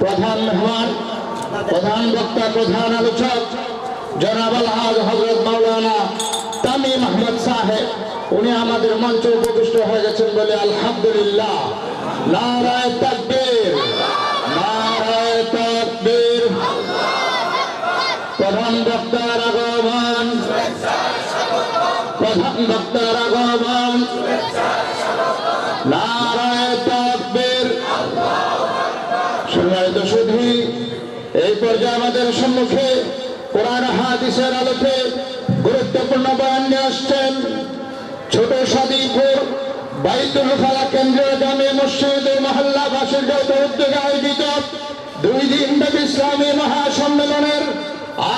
প্রধান মেহমান, প্রধান বক্তা, প্রধান আলোচক জনাব আলহাজ হযরত মাওলানা তামিম আহমদ সাহেব, উনি আমাদের মঞ্চে উপবিষ্ট হয়ে গেছেন বলে আলহামদুলিল্লাহ। নারায়ে তাকবীর, নারায়ে তাকবীর। প্রধান বক্তার আগমন, প্রধান বক্তার আগমন। নারায়ে তাকবীর। সম্মানিত সুধী, এই পর্যায়ে আমাদের সম্মুখে কোরআন হাদিসের আলোকে গুরুত্বপূর্ণ বয়ান নিয়ে আসছেন ছোট সাদিপুর বাইতুল ফালাহ কেন্দ্রীয় জামে মসজিদ ও মহল্লাবাসীর যৌথ উদ্যোগে আয়োজিত 2 দিনব্যাপী ইসলামী মহাসম্মেলনের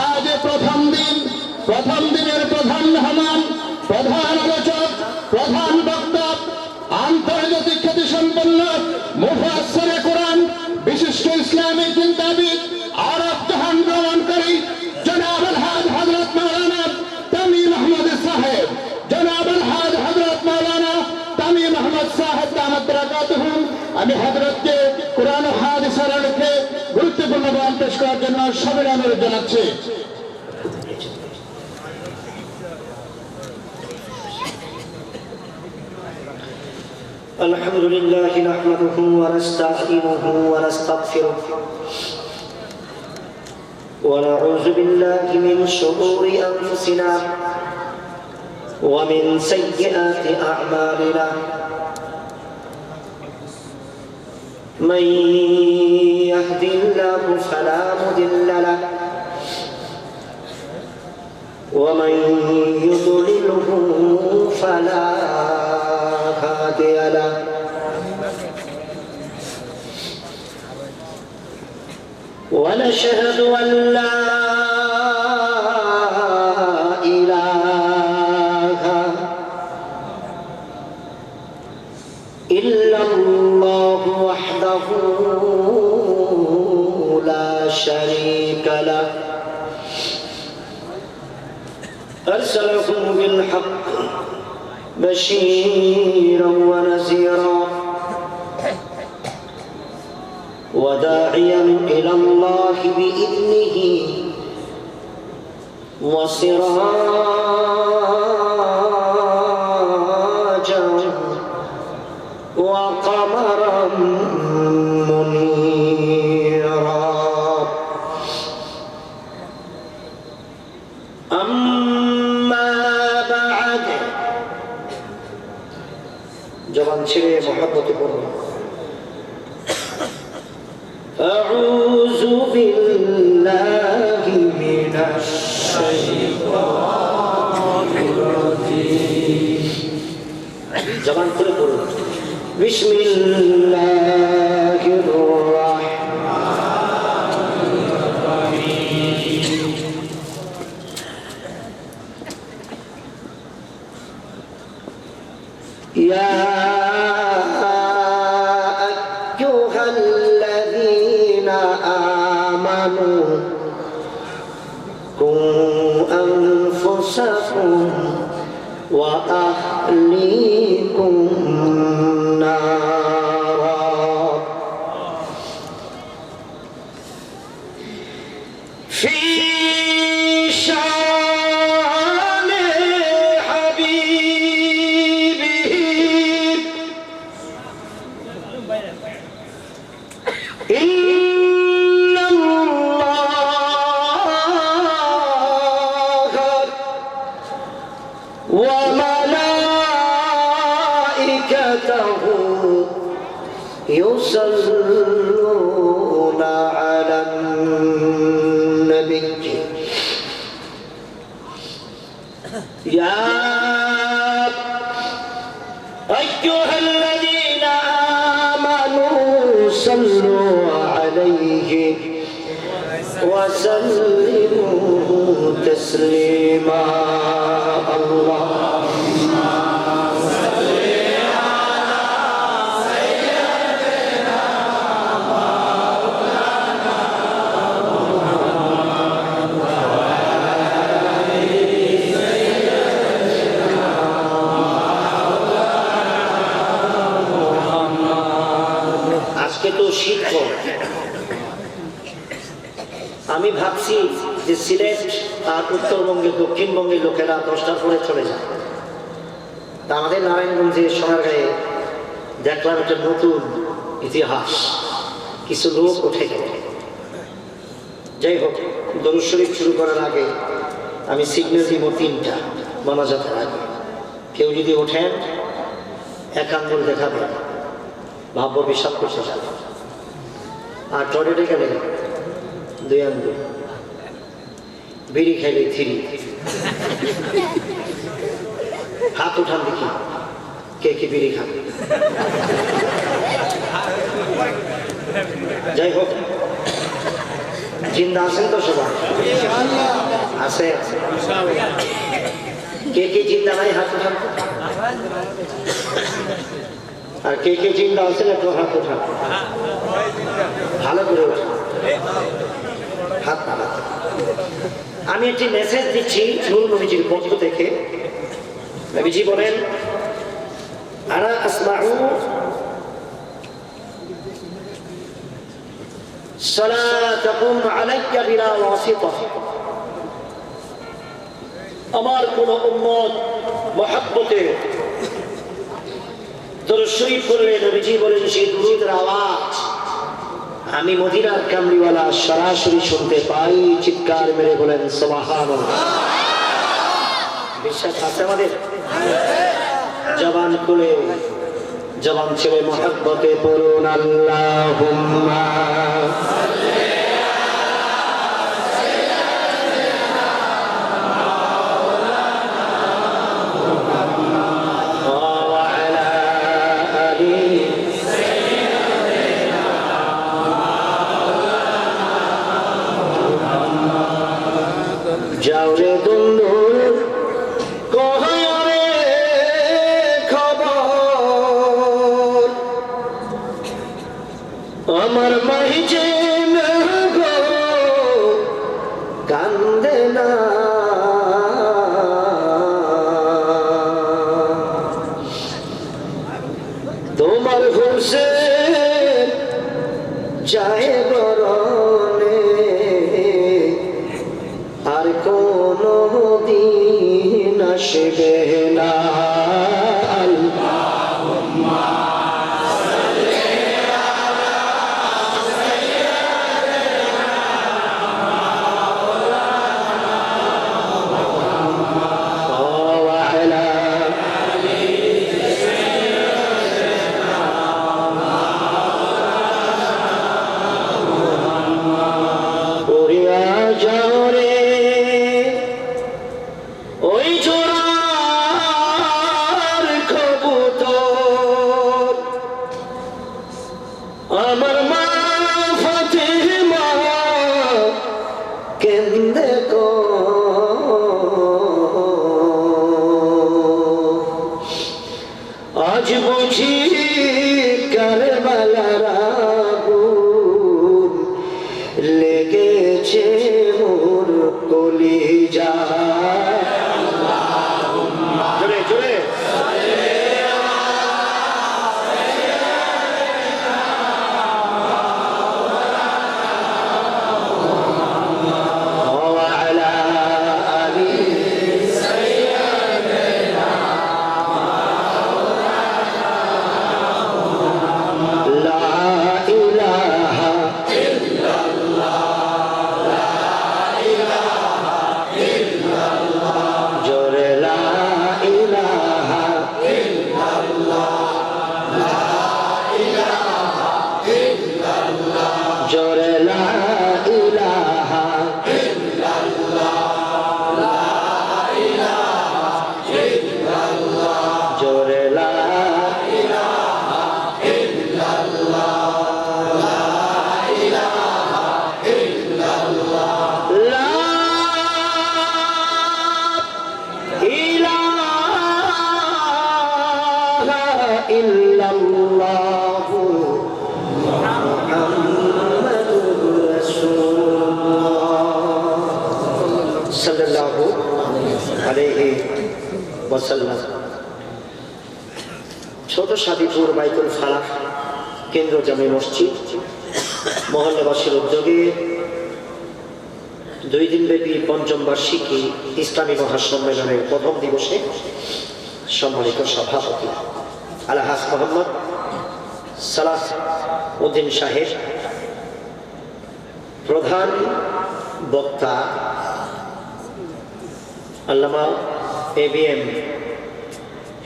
আজ প্রথম দিনের প্রধান মেহমান, প্রধান আলোচক, প্রধান বক্তা, আন্তর্জাতিক খ্যাতিসম্পন্ন মুফাসসিরে কোরআন, বিশিষ্ট ইসলামী চিন্তাবিদ, আরব জাহান ভ্রমণকারী জনাব আলহাজ হযরত মাওলানা তামিম আহমদ সাহেব, জনাব আলহাজ হযরত মাওলানা তামিম আহমদ সাহেব দামাত বরকাতুহুম। আমি হযরতকে কোরআন ও হাদিসের আলোকে গুরুত্বপূর্ণ বয়ান পেশ করার জন্য সবিনয় অনুরোধ জানাচ্ছি। الحمد لله نحمده ونستعينه ونستغفره ونعوذ بالله من شرور أنفسنا ومن سيئات أعمالنا من يهد الله فلا مضل له ومن يضلله فلا هادي له ونشهد أن لا إله إلا الله وحده لا شريك له أرسله بالحق بشيرا ونذيرا وداعيا إلى الله بإذنه وسراجا وقمرا منيرا أما بعد জবান ছেড়ে মহব্বতে পড়ুন। أعوذ بالله من الشيطان الرجيم জবান খুলে পড়ুন। بسم الله الرحمن الرحيم يا أيها الذين آمنوا قوا أنفسكم وأهليكم نارا في شان حبيبه إن الله وملائكته يصلون على النبي يا أيها الذين آمنوا صلوا عليه وسلموا تسليما اللهم صل على سيدنا مولانا محمد وآل سيدنا مولانا محمد। আজকে তো শীত আমি ভাবছি যে সিলেট আর উত্তরবঙ্গে দক্ষিণবঙ্গের লোকেরা 10টার পরে চলে যায়, তা আমাদের নারায়ণগঞ্জে সোনারগাঁয়ে দেখলাম একটা নতুন ইতিহাস, কিছু লোক উঠে গেল। যাই হোক, দরুদ শরীফ শুরু করার আগে আমি সিগন্যাল দিব 3টা মোনাজাতের আগে। কেউ যদি ওঠেন এক আঙ্গুল দেখাবে, ভাব্য পেশাব করতে যাবে, আর টয়লেটে গেলে 2 আঙ্গুল, বিড়ি খাইলে 3। হাত উঠান দেখি কে কি বিড়ি খাবে। যাই হোক, জিন্দা আছেন তো সবাই? আছে। কে কে জিন্দা নাই হাত উঠান। আর কে কে জিন্দা আছেন একটু হাত উঠান, ভালো করে উঠান, হাত না। আমি একটি মেসেজ দিচ্ছি নূর নবীজির পক্ষ থেকে। নবীজি বলেন, আনা আসমাউ সালাতাকুম আলাইয়া বিলা ওয়াসিতা। আমার কোন উম্মত মহব্বতে দরুদ শরীফ পড়লে নবীজি বলেন সেই দুরূদের আওয়াজ আমি মদিনার কামলিওয়ালা সরাসরি শুনতে পাই। চিৎকার মেরে বলেন সুবহানাল্লাহ। বিশ্বাস আছে আমাদের? জবান খুলে, জবান ছেড়ে মহব্বতে পড়ুন আল্লাহুম্মা যাওরে দুন্দুর কহরে খবর আমার মাইজে গো কান্দে না। তোমার হুসে যায় বরণে আর কোনো দিন আসবে না। আল্লাহুম্মা সাল্লি আলা সাইয়্যিদিনা মাওলানা ওয়া আলা আলি সাইয়্যিদিনা মাওলানা। ওরিয়া যাও রে ওই জোড়ার কবুতর আমার মা ফাতিমা কেন্দে গো। আজ বুঝি কারবালার আগুন লেগেছে মোর কলিজা। জোরে জোরে জোরে লা ইলাহা ইল্লাল্লাহ, লা ইলাহা ইল্লাল্লাহ, জোরে লা ইলাহা ইল্লাল্লাহ, লা ইলাহা ইল্লাল্লাহ, লা ইলাহা ইল্লাল্লাহ। সাল্লাল্লাহু আলাইহি ওয়াসাল্লাম। ছোট সাদিপুর বাইতুল ফালাক কেন্দ্র জামে মসজিদ মহল্লাবাসীর উদ্যোগে 2 দিনব্যাপী পঞ্চম বার্ষিকী ইসলামী মহাসম্মেলনের প্রথম দিবসে সম্মানিত সভাপতি আলহাজ মোহাম্মদ সালাহ উদ্দিন সাহেব, প্রধান বক্তা আল্লামা ABM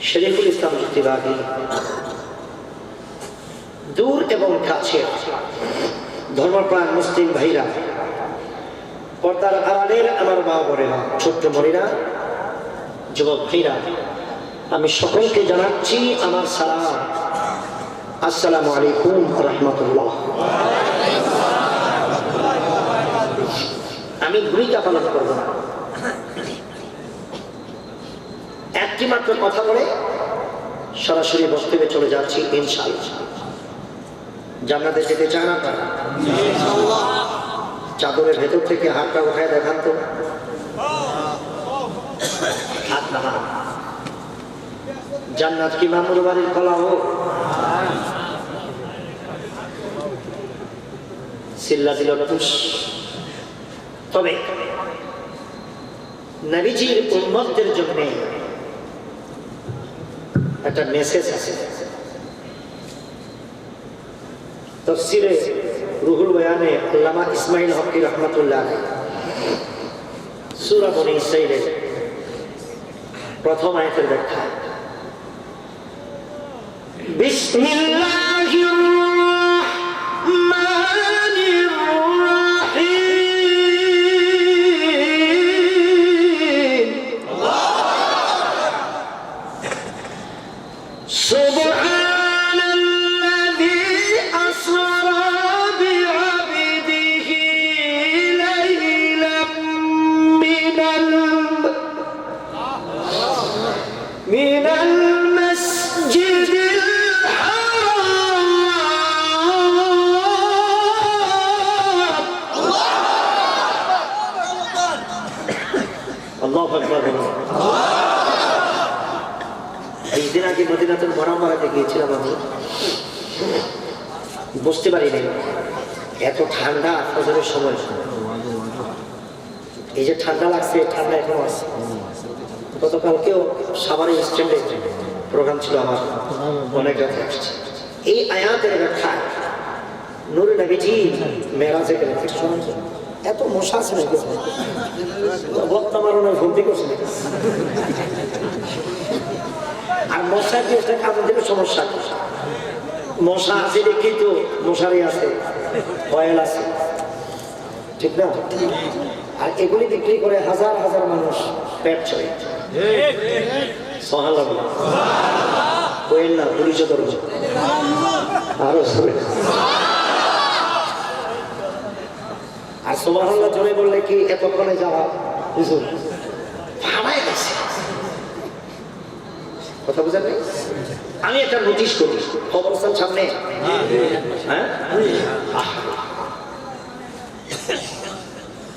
শরীফুল ইসলাম যুক্তিবাদী, দূর এবং কাছের ধর্মপ্রাণ মুসলিম ভাইরা, পর্দার আড়ালের আমার মা বোনেরা, ছোট্ট মনিরা, যুবক ভাইরা, আমি সকলকে জানাচ্ছি আমার সালাম। আসসালামু আলাইকুম রাহমাতুল্লাহ। আমি ভূমিকা পালন করব না, একটি মাত্র কথা বলে সরাসরি বক্তব্যে চলে যাচ্ছি ইনশাআল্লাহ। জান্নাতে যেতে চান আপনারা? চাদরের ভেতর থেকে হাতটা উঠায় দেখান তো, হাত নামান। জান্নাত কি মামুর বাড়ির কলা হোক? চিল্লা দিল টুস। তবে নবীজির উম্মতদের জন্য একটা মেসেজ আছে। তাফসীরে রুহুল বয়ানে আল্লামা ইসমাইল হকি রহমাতুল্লাহ আলাইহি সূরা বনী ইসরাঈলের প্রথম আয়াতের ব্যাখ্যা, বিসমিল্লাহির রাহমানির রাহিম, সুবহানাল্লাযী আসরা বিআবদিহি লাইলাম মিনাল মাসজিদিল আল্লাহু আকবার। এই দিন আগে মদিনাতুল মুনাওয়ারাতে গিয়েছিলাম, আমি বুঝতে পারিনি এত ঠান্ডা ফজরের সময়। এই যে ঠান্ডা লাগছে, ঠান্ডা এখনো আছে। গতকালকেও সাভারে স্ট্যান্ডে প্রোগ্রাম ছিল আমার, অনেক রাতে আসছে। এই আয়াতের ব্যাখ্যা, নূর নবীজি মেরাজে গেলেন। এত মশা আছে নাকি বক্তা মারণে ভর্তি করছে, আর মশা কি কাজের দিকে সমস্যা। মশা আছে দেখি তো মশারি আছে, কয়েল আছে, ঠিক না? আর এগুলি বিক্রি করে হাজার হাজার মানুষ পেট চলে। সুবহানাল্লাহ। কয়েল না, পুলিশে ধরব আরো। আর সুবহানাল্লাহ জোরে বললে কি এতক্ষণে যাওয়া হুজুর ভাড়ায় গেছে, কথা বুঝেন নাই? আমি একটা নোটিশ করি কবরস্থান সামনে, হ্যাঁ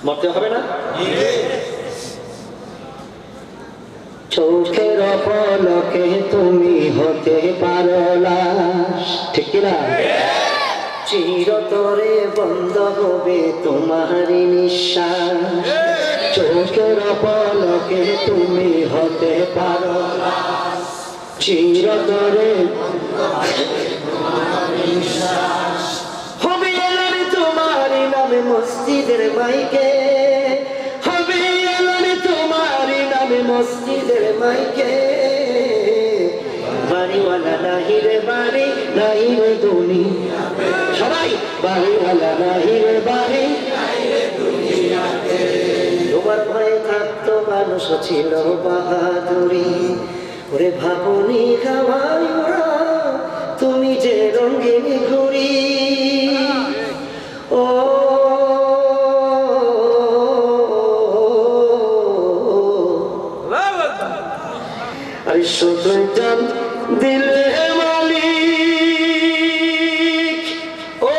মরতে হবে না? চোখের পলকে তুমি হতে পারো লাশ, ঠিক না? চিরতরে বন্ধ হবে তোমারই নিঃশ্বাস। চোখের পলকে তুমি হতে পারো লাশ, চিরতরে হবে এলান তোমারই নামে মসজিদের মাইকে, হবে এলান তোমারই নামে মসজিদের মাইকে। বাড়িওয়ালা নাহি রে বাড়ি, নাই রে দুনিয়া, সবাই বাড়িওয়ালা নাহি রে বাড়ি, নাই রে দুনিয়াতে। তোমার ভয়ে থাকতো মানুষ ছিল বাহাদুরি, ওরে ভাবনি গাওয়াই ওরা তুমি যে রঙিন ঘুরি। ও আরে শুধু জান দিলে মালিক, ও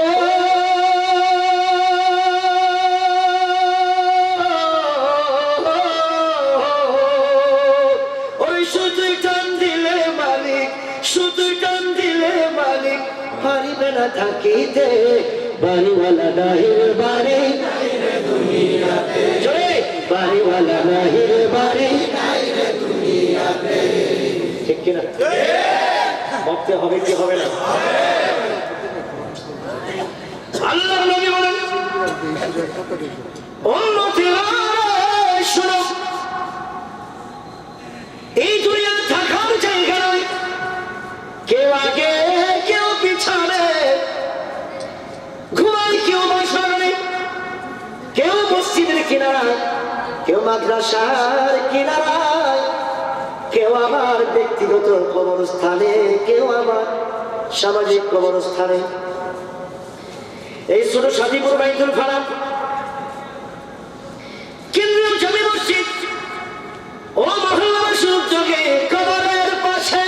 ওই শুধু টান দিলে মালিক, শুধু টান দিলে মালিক পারিবে না থাকিতে। বাড়িওয়ালা নাহি রে বাড়ি, নাই রে দুনিয়াতে। ওয়ালা নাহির বাড়ি। ঠিক কিনা? ভাবতে হবে কি হবে না? আল্লাহর নবী বলেন, উম্মতেরা শোনো, এই দুনিয়া থাকার জায়গা নয়, কেউ আগে কেউ পিছনে, ঘুমায় কেউ বাসনে, কেউ মসজিদের কিনারায়, কেউ মাদ্রাসার কিনারায়, কেউ আবার ব্যক্তিগত কবরস্থানে, কেউ আবার সামাজিক কবরস্থানে। এই ছোট সাদিপুর বাইতুল ফারাম কেন্দ্রীয় জামে মসজিদ ও মহল্লাবাসীর উদ্যোগে কবরের পাশে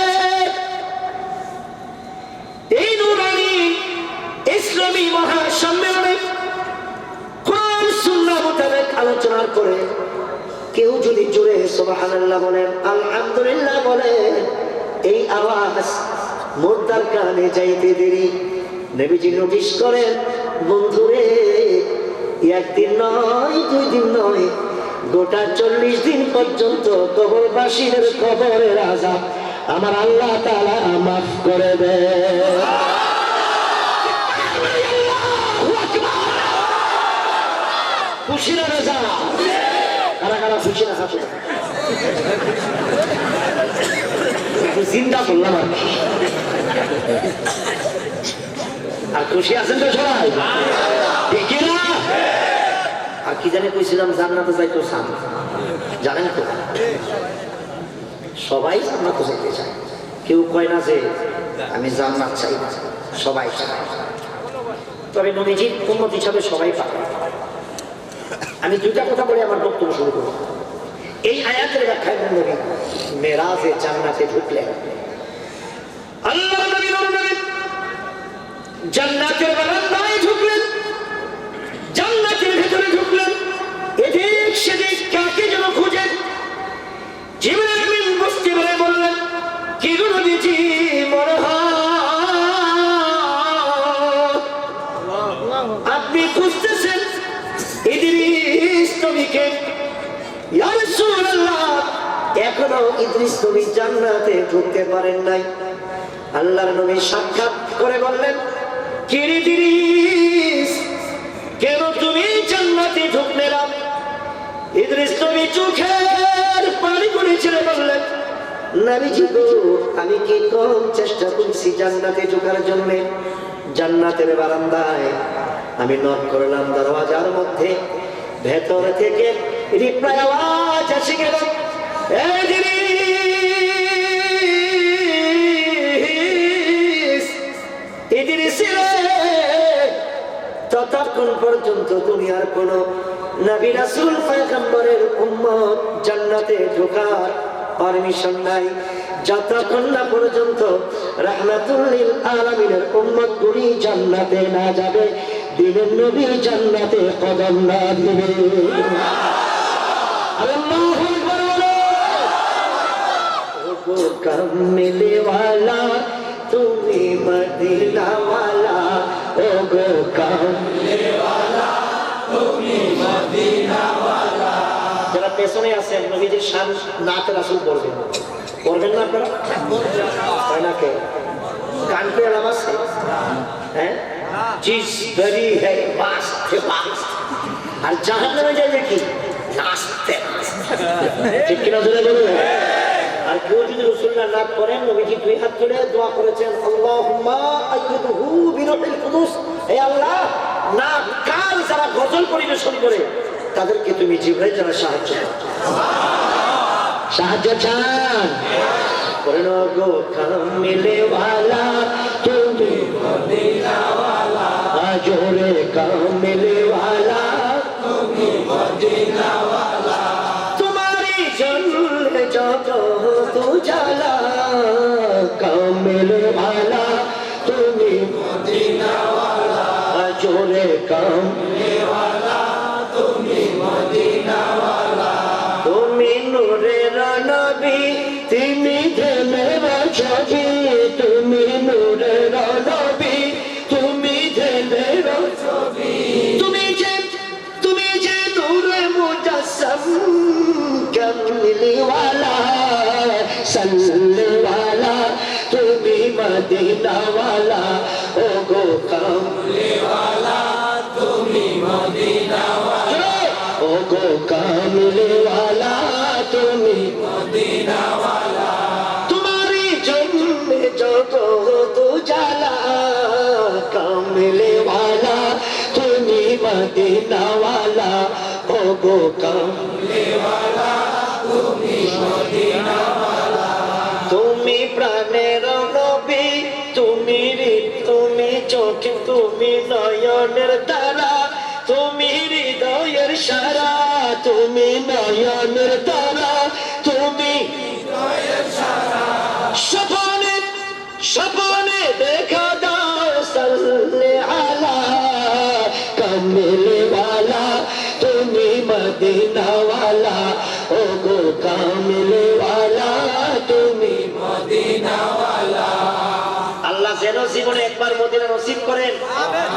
এই নুরানি ইসলামী মহাসম্মেলনে কোরআন সুন্নাহ মোতাবেক আলোচনা করে কেউ যদি জোরে সুবহানাল্লাহ বলেন, আলহামদুলিল্লাহ বলেন, এই আওয়াজ মুর্দার কানে যাইতে দেরি। নবীজি নোটিশ করেন, বন্ধুরে, একদিন নয়, 2 দিন নয়, গোটা 40 দিন পর্যন্ত কবরবাসীদের কবরের আযাব আমার আল্লাহ তাআলা মাফ করে দেয়। খুশি না রাজা? কারা কারা খুশি না? হাসো। চিন্তা করলাম আর খুশি আছেন তো সবাই? ঠিক না? আর কি জানি কইছিলাম, জান্নাতে যাইতো চান, জানেন তো? সবাই জান্নাতে যাইতে চায়, কেউ কয় না যে আমি জান্নাত চাই না, সবাই চায়। তবে নবীজির উম্মত হিসাবে সবাই পাবে। আমি 2টা কথা বলে আমার বক্তব্য শুরু করব। এই আয়াতের ব্যাখ্যায় নবী মেরাজে জান্নাতে ঢুকলেন। আল্লাহর নবী জান্নাতের বারান্দায় ঢুকলেন, জান্নাতের ভিতরে ঢুকলেন, এদিক সেদিক কাকে যেন খুঁজেন। জিবরাইল আমিন বুঝতে পেরে বললেন, কি গো নবীজি, মনে হয় আপনি খুঁজতেছেন ইদ্রিস নবীকে। ইয়া রাসূলুল্লাহ, এখনো ইদ্রিস নবী জান্নাতে ঢুকতে পারেন নাই। আল্লাহর নবী সাক্ষাৎ করে বললেন, কে রে ইদ্রিস, কেন তুমি জান্নাতে ঢুকলে না? ইদ্রিস নবী চোখের পানি করে ছেড়ে বললেন, নবীজি গো, আমি কি কম চেষ্টা করছি জান্নাতে ঢোকার জন্য? জান্নাতের বারান্দায় আমি নক করলাম, দরওয়াজার মধ্যে ভেতর থেকে রিপ্লাই আওয়াজ এসে গেল, ততক্ষণ পর্যন্ত দুনিয়ার কোন নবী রাসূল পয়গম্বরের উম্মত জান্নাতে ঢোকার পারমিশন নাই, যতক্ষণ না পর্যন্ত রাহমাতুল লিল আলামিনের উম্মত গুলি জান্নাতে না যাবে, দিনের নবী জান্নাতে কদম না দিবে। আল্লাহু আকবার বলো। ওগো কামলে ওয়ালা, তুমি মদিনা ওয়ালা, ওগো কামলে ওয়ালা, তুমি মদিনা ওয়ালা। যারা পেছনে আছেন, নবীজির শান নাতে রাসূল পড়বেন, পড়বেন না আপনারা? হয় না? কে কান পে আওয়াজ আছে? হ্যাঁ, জিস বড়ি है वास्ते वास्ते, আর জাহান্নামে যাবে কি নাচতে নাচতে। ঠিক কিনা জোরে বলুন। আর কেউ যদি রাসূলুল্লাহ নাত করেন, নবীজি 2 হাত তুলে দোয়া করেছেন, আল্লাহুম্মা আইয়িদহু বিরূহিল কুদুস, হে আল্লাহ, না কাল যারা গজল পরিবেশন করে তাদেরকে তুমি জিবরাইল দ্বারা সাহায্য করো। সাহায্য চান? করেন গো কামলে ওয়ালা, তুমি মদিনা ওয়ালা, জোরে কামলে ওয়ালা, তুমি মদিনা ওয়ালা। তোমারি জন্মে যত উজালা, কামলে ওয়ালা, তুমি মদিনা ওয়ালা, জোরে কামলে ওয়ালা, তুমি মদিনা ওয়ালা। তুমি নূরের নবী, তুমি ধনের ছবি, তুমি নূরের নবী, তুমি ধনের ছবি, তুমি যে নূরে মুজাসসাম, মদিনা ওয়ালা ও গো কামলি ওয়ালা তুমি মদিনা ওয়ালা তুমি প্রাণের নবী তুমি তুমি চোখ তুমি নয়নের তারা তুমি হৃদয়ের সারা তুমি নয়নের তারা তুমি হৃদয়ের সারা স্বপনে স্বপনে দেখা দাও সাল্লে আলা কামলি ওয়ালা তুমি মদিনা ওয়ালা ও গো কামলি ওয়ালা তুমি মদিনা ওয়ালা আল্লাহ যেন জীবনে একবার মদিনা নসিব করেন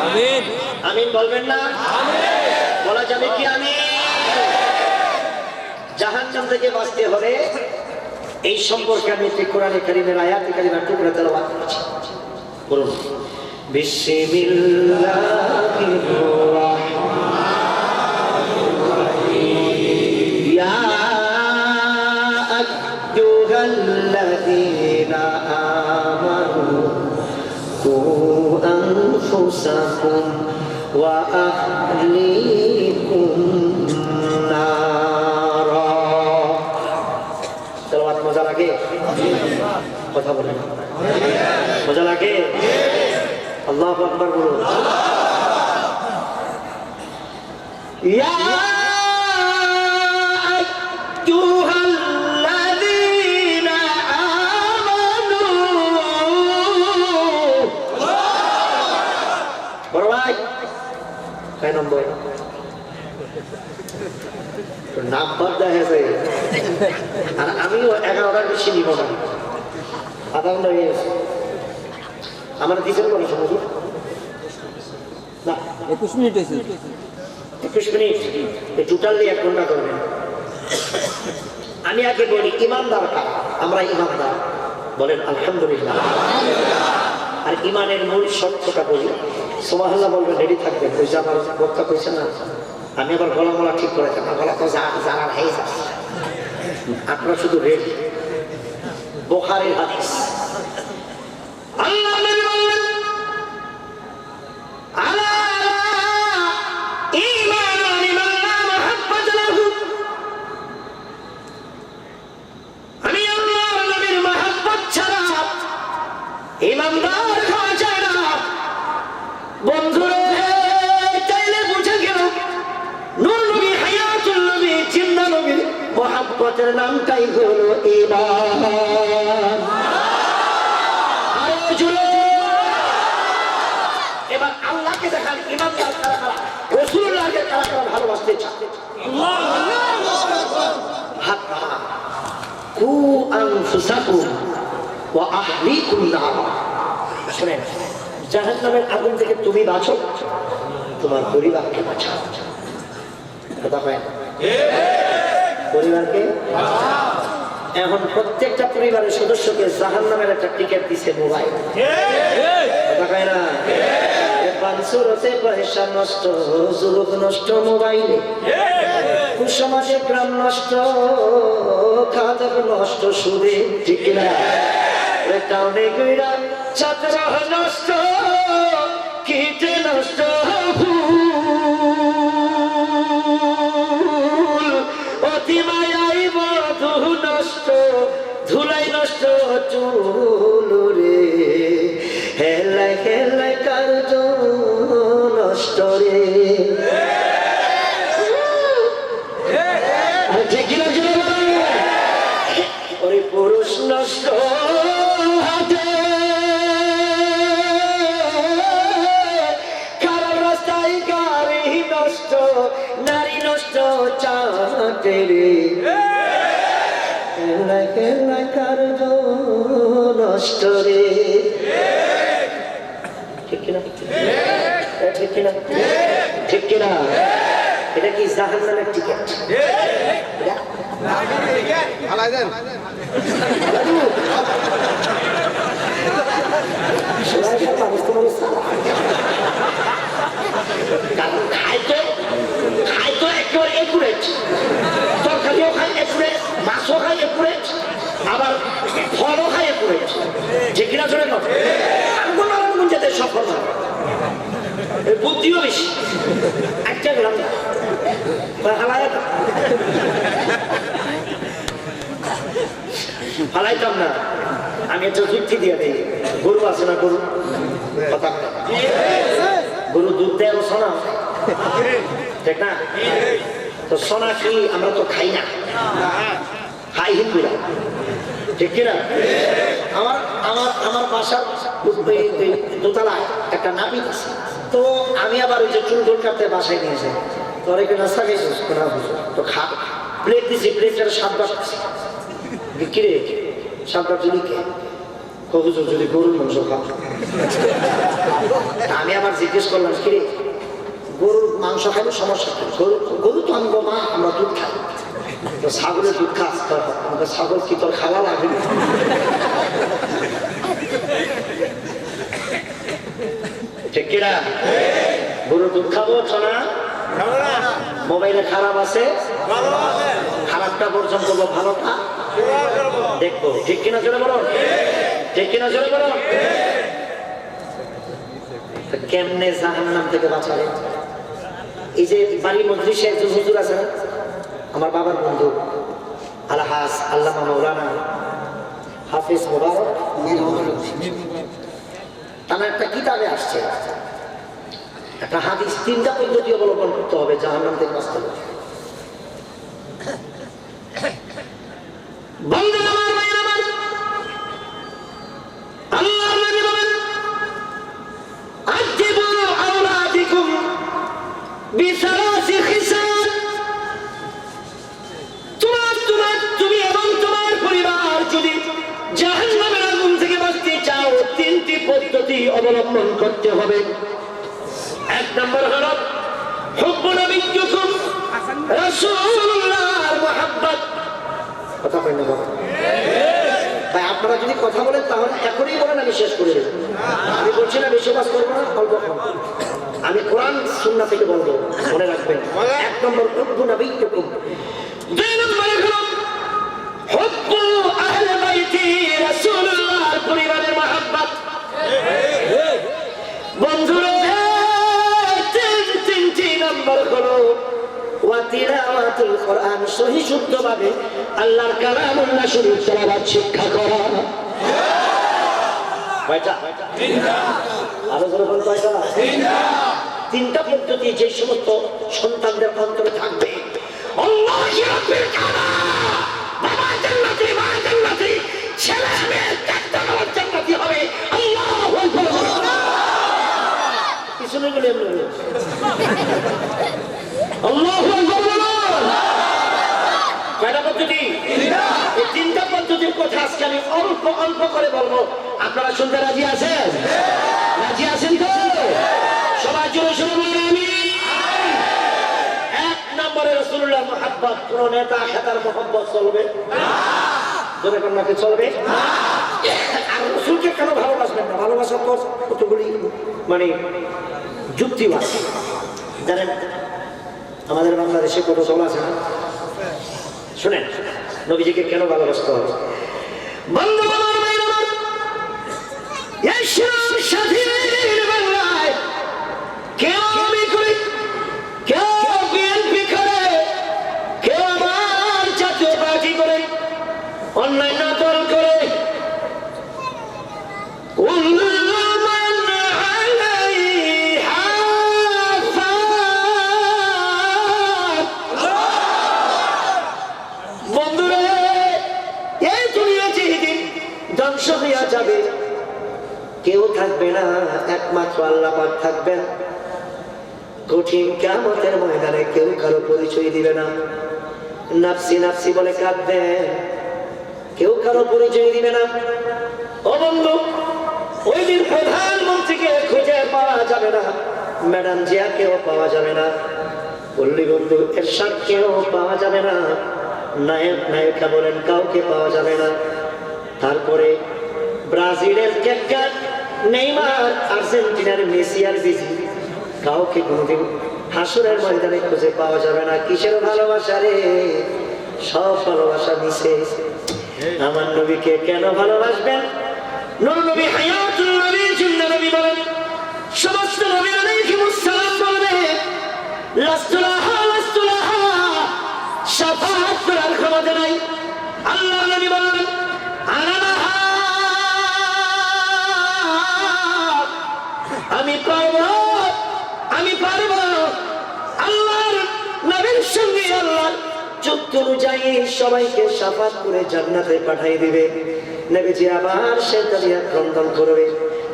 আমিন আমিন বলবেন না আমিন বলা যাবে কি আমিন জাহান্নাম থেকে বাঁচতে হলে এই সম্পর্কে আমি একটি কোরআনে কারীমের আয়াতে কারীমা টুকরা তেলাওয়াত করেছি বলুন বিসমিল্লাহির রাহমানির রাহিম ইয়া আইয়ুহাল্লাযীনা আমানু কু আনফুসাকুম ওয়া আহলিকুম নারা তেলাওয়াত মজা লাগে কথা বলেন মজা লাগে আল্লাহু আকবার বলুন ইয়া আইয়ুহাল্লাযীনা আমানু বড় ভাই কয় নম্বর নাম বাদ দেয় আর আমিও 11টার বেশি নিব না আধা ঘন্টা হয়ে গেছে আমার দিচ্ছেন কোনো সময় না 21 মিনিট হয়েছে 21 মিনিট টোটালি 1 ঘন্টা করবেন আমি আগে বলি ইমানদার কারা আমরা ইমানদার বলেন আলহামদুলিল্লাহ আর ইমানের মূল শর্তটা বলি সুবহানাল্লাহ বলবেন রেডি থাকবেন ওই যে আমার বক্তা কইছে না আমি আবার গলা মলা ঠিক করে আমার গলা তো জানার হয়ে যাচ্ছে আপনারা শুধু রেডি বুখারীর হাদিস আল্লাহ নবী বললেন আলা ঈমান লিমান লা মুহাব্বাত লাহু আমি আল্লাহর নবীর মুহাব্বত ছাড়া ঈমানদার হওয়া যায় না বন্ধুরা চাইলে বুঝে গেল নূর নবী হায়াতুল নবী জিন্দা নবীর মুহাব্বতের নামটাই হলো ঈমান এবার আল্লাহকে দেখান ইমানদার কারা কারা রাসূলুল্লাহকে কারা কারা ভালোবাসতে চায় হাত কু আনফুসাকুম ওয়া আহলিকুম নার শুনেন জাহান্নামের আগুন থেকে তুমি বাঁচো তোমার পরিবারকে বাঁচাও কথা হয় পরিবারকে এখন প্রত্যেকটা পরিবারের সদস্যকে জাহান্নামের একটা টিকিট দিছে মোবাইল কথা কয় না পাঁচশোতে পয়সা নষ্ট যুবক নষ্ট মোবাইলে কুসমাজে গ্রাম নষ্ট খাদক নষ্ট সুদে ঠিক না টাউনে গইরা ছাত্র নষ্ট কীটে নষ্ট অতি মায়াই বধু নষ্ট ধুলাই নষ্ট চুল রে হেলাই হেলাই কার্য নষ্ট রে ঠিক কিনা ওরে পুরুষ নষ্ট হাতে খারাপ রাস্তায় গাড়ি নষ্ট নারী নষ্ট চাটে রে কার্য নষ্ট রে ঠিক কিনা ঠিক কিনা ঠিক কিনা এটা কি জাহান্নামের টিকিট খাইতো একেবারে একুরেট তরকারিও খাই একুরেট মাছও খাই একুরেট আবার ফলও খাই একুরেট যে কিনা চলে না আঙ্গুল যাতে সফল হয় বুদ্ধিও বেশি আচ্ছা গেলাম না ফালাইতাম না। আমি একটা যুক্তি দিয়ে দিই, গরু আছে না, গরু কথা গরু দুধ দেয় সোনা, ঠিক না? তো সোনা কি আমরা তো খাই না, খাই হিন্দুরা, ঠিক কিনা? আমার আমার আমার বাসার দোতলায় একটা নাপিত আছে, তো আমি আবার ওই যে চুল টুল কাটতে বাসায় নিয়ে যাই, তোর একটু নাস্তা খাইছিস তো খা, প্লেট দিছি, প্লেটটার সাতবার কিরে সাতবার যদি কে কবুজুর যদি গরুর মাংস খা। আমি আবার জিজ্ঞেস করলাম কিরে গরুর মাংস খাইলে সমস্যা কি? গরু তো আমি মা আমরা দুধ খাই, তো ছাগলের দুধ খাস, আমাদের ছাগল কি তোর খাওয়া লাগে? ঠিক কিনা? গরুর দুধ খাবো না? মোবাইলে খারাপ আছে, খারাপটা পর্যন্ত ভালোটা দেখবো, ঠিক কিনা জোরে বলো, ঠিক কিনা জোরে বলো। কেমনে জাহান্নাম থেকে বাঁচাবে? এই যে বাড়ির মজলিসে একজন হুজুর আছে না, আমার বাবার বন্ধু আলহাস আল্লামা মাওলানা হাফিজ মুবারক, তার একটা কিতাবে আসছে একটা হাদিস, 3টা পদ্ধতি অবলম্বন করতে হবে জাহান্নাম থেকে বাঁচতে হবে। তুমি এবং তোমার পরিবার যদি জাহান্নামের আগুন থেকে বাঁচতে চাও, 3টি পদ্ধতি অবলম্বন করতে হবে। 1 নম্বর হলো হুব্বু নবিয়্যিকুম রাসূলুল্লাহর মুহাব্বত। কথা কই না বাবা? ভাই আপনারা যদি কথা বলেন তাহলে এখনই বলেন, আমি শেষ করে দেব। আমি বলছি না বেশি বাস করবো না, অল্প কম। আমি কোরআন সুন্নাহ থেকে বলবো, মনে রাখবেন। 1 নম্বর হুব্বু নবিয়্যিকুম। 2 নম্বর হলো হুব্বু আহলে বাইতি রাসূলুল্লাহর পরিবারের মুহাব্বত। বন্ধুরা 3 নম্বর হলো ওয়া তিলাওয়াতুল কোরআন, সহি শুদ্ধভাবে আল্লাহর কালামুল্লাহ শরীফ তেলাওয়াত শিক্ষা করা। কয়টা? 3টা। আরো জোরে বলুন কয়টা? 3টা পদ্ধতি যে সমস্ত সন্তানদের অন্তরে থাকবে, আল্লাহু রাব্বুল কালাম, বাবা জান্নাতি মা জান্নাতি, ছেলে মেয়ে জান্নাতি জান্নাতি হবে। আল্লাহু আকবার। পিছনে গেলে আল্লাহু আকবার। কয়টা পদ্ধতি? এই 3টা পদ্ধতির কথা আজকে আমি অল্প অল্প করে বলবো। আপনারা শুনতে রাজি আছেন? রাজি আছেন তো? সবাই জোরে জোরে বলুন আমিন। 1 নম্বরে রাসূলুল্লাহ মুহাব্বত। কোন নেতা খেতার মুহাব্বত চলবে না, জোরে কোন নাকি চলবে না। আর রাসূলকে কেন ভালোবাসবেন না? ভালোবাসার তো কতগুলি মানে যুক্তিবাদ। জানেন আমাদের বাংলাদেশে কত চল আছে না? শুনেন নবীজিকে কেন ভালোবাসতে হবে? বাংলায় কেউ আমি করি, কেউ বিএনপি করে, কেউ আমার জাতীয় পার্টি করে, অন্যান্য দল করে। ধ্বংস হইয়া যাবে, কেউ থাকবে না, একমাত্র আল্লাহ পাক থাকবেন। কঠিন কিয়ামতের ময়দানে কেউ কারো পরিচয় দিবে না, নাফসি নাফসি বলে কাঁদবে, কেউ কারো পরিচয় দিবে না। ও বন্ধু, ওই দিন প্রধানমন্ত্রীকে খুঁজে পাওয়া যাবে না, ম্যাডাম জিয়াকেও পাওয়া যাবে না, পল্লী বন্ধু এরশাদকেও পাওয়া যাবে না, নায়ক নায়িকা বলেন কাউকে পাওয়া যাবে না। তারপরে ব্রাজিলের ক্রিকেটার নেইমার, আর্জেন্টিনার মেসি আর বিজি, কাউকে কোনোদিন হাসরের ময়দানে খুঁজে পাওয়া যাবে না। কিসের ভালোবাসা রে? সব ভালোবাসা মিশে। আমার নবীকে কেন ভালোবাসবেন? নূর নবী হায়াতুল নবী, জিন্দা নবী বলেন, সমস্ত নবী আলাইহিমুস সালাম বলবে লাস্তুলাহা লাস্তুলাহা শাফাআত করার ক্ষমতা নাই। আল্লাহর নবী বললেন আনালাহা, আমি পারবো, আমি পারবো। আল্লাহর নবীর সঙ্গে আল্লাহ চুক্তি অনুযায়ী সবাইকে শাফাত করে জান্নাতে পাঠিয়ে দিবে। নবীজি আবার শয়তানিয়া ক্রন্দন করবে।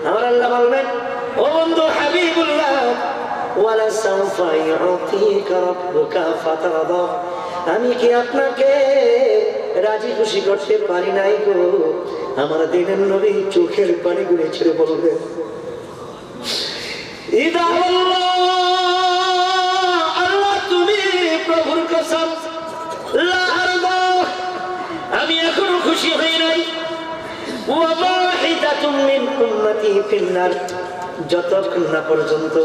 আমার আল্লাহ বলবেন ও বন্ধু হাবিবুল্লাহ, ওয়ালা সাউফা ইউতিকা রাব্বুকা ফাতারদা, আমি কি আপনাকে রাজি খুশি করতে পারি নাই গো? আমার দিনের নবী চোখের পানিগুলো ছেড়ে বলবে ইদা আল্লাহ তুমি প্রভুর কসম লা আরদা, আমি এখনো খুশি হই নাই। ওয়াহিদাতুম মিন উম্মতি ফিন্নার, যতক্ষণ না পর্যন্ত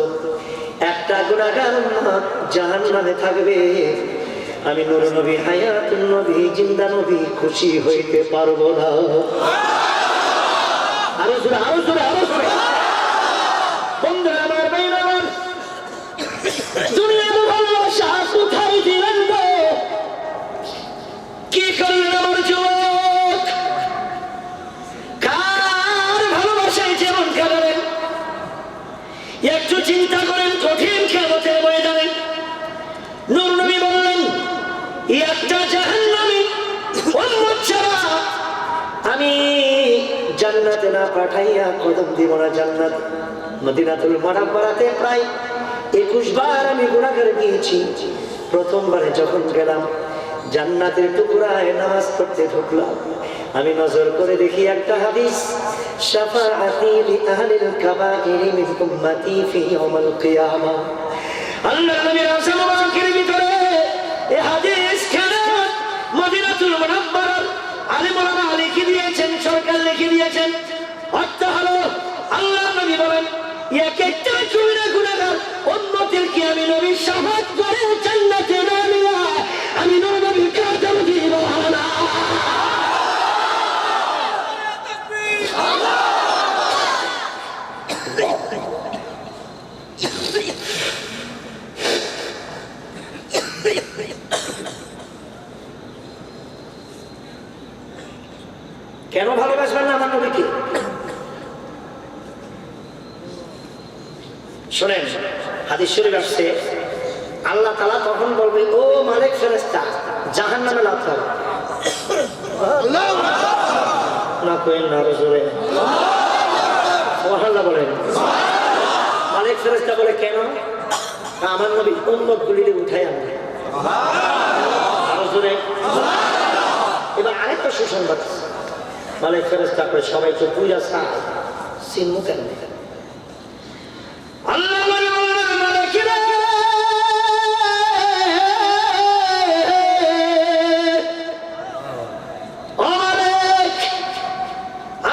একটা গুনাহগার উম্মত জাহান্নামে থাকবে, আমি নূর নবী হায়াতুন নবী জিন্দা নবী খুশি হইতে পারবো না। আরো জোরে আরো জোরে আরো জোরে। বন্ধুরা আমার, ভাইরা আমার, দুনিয়ার ভালোবাসা কোথায় দিলেন গো? কি করলেন আমার যুবক? কার ভালোবাসায় যেমন কাঁদেন একটু চিন্তা করেন। কঠিন কিয়ামতের ময়দানে নূর নবী বললেন একটা জাহান্নামী উম্মত ছাড়া আমি জান্নাতে না পাঠাইয়া কদম দিব না জান্নাত। মদিনাতুল মুনাওয়ারাতে প্রায় 21 বার আমি গুনাহগার গিয়েছি। প্রথমবারে যখন গেলাম জান্নাতের টুকরায় নামাজ পড়তে ঢুকলাম, আমি নজর করে দেখি একটা হাদিস, শাফাআতি লি আহলিল কাবাইরি মিন উম্মতি ফি ইয়াউমিল কিয়ামাহ। আল্লাহর নবীর মুবারকের ভিতরে এই হাদিস কেন মদিনাতুল মুনাওয়ারার আলেম ওলামা লিখে দিয়েছেন, সরকার লিখে দিয়েছেন। অর্থ হলো আল্লাহর নবী বলেন এক একটা গুনাহগার উম্মতেরকে আমি নবীর শাফাআত করে জান্নাতে না নিয়ে আমি নবীর কদম দিব না। কেন ভালোবাসবেন না আমার নবীকে? শোনেন, হাদিস শরীফ আসছে আল্লাহ তাআলা তখন বলবে ও মালিক ফেরেশতা জাহান্নামে লাথ দাও। না কইন না জোরে সুবহানাল্লাহ বলেন। মালিক ফেরেশতা বলে কেন? আমার নবী উম্মত গুলিরে উঠাই আনবে। আরো জোরে। এবার আরেকটা সুসংবাদ, মালিক ফেরেশতা করে সবাইকে বুঝা সার সিনমু কেন? আল্লাহ মালিকেরা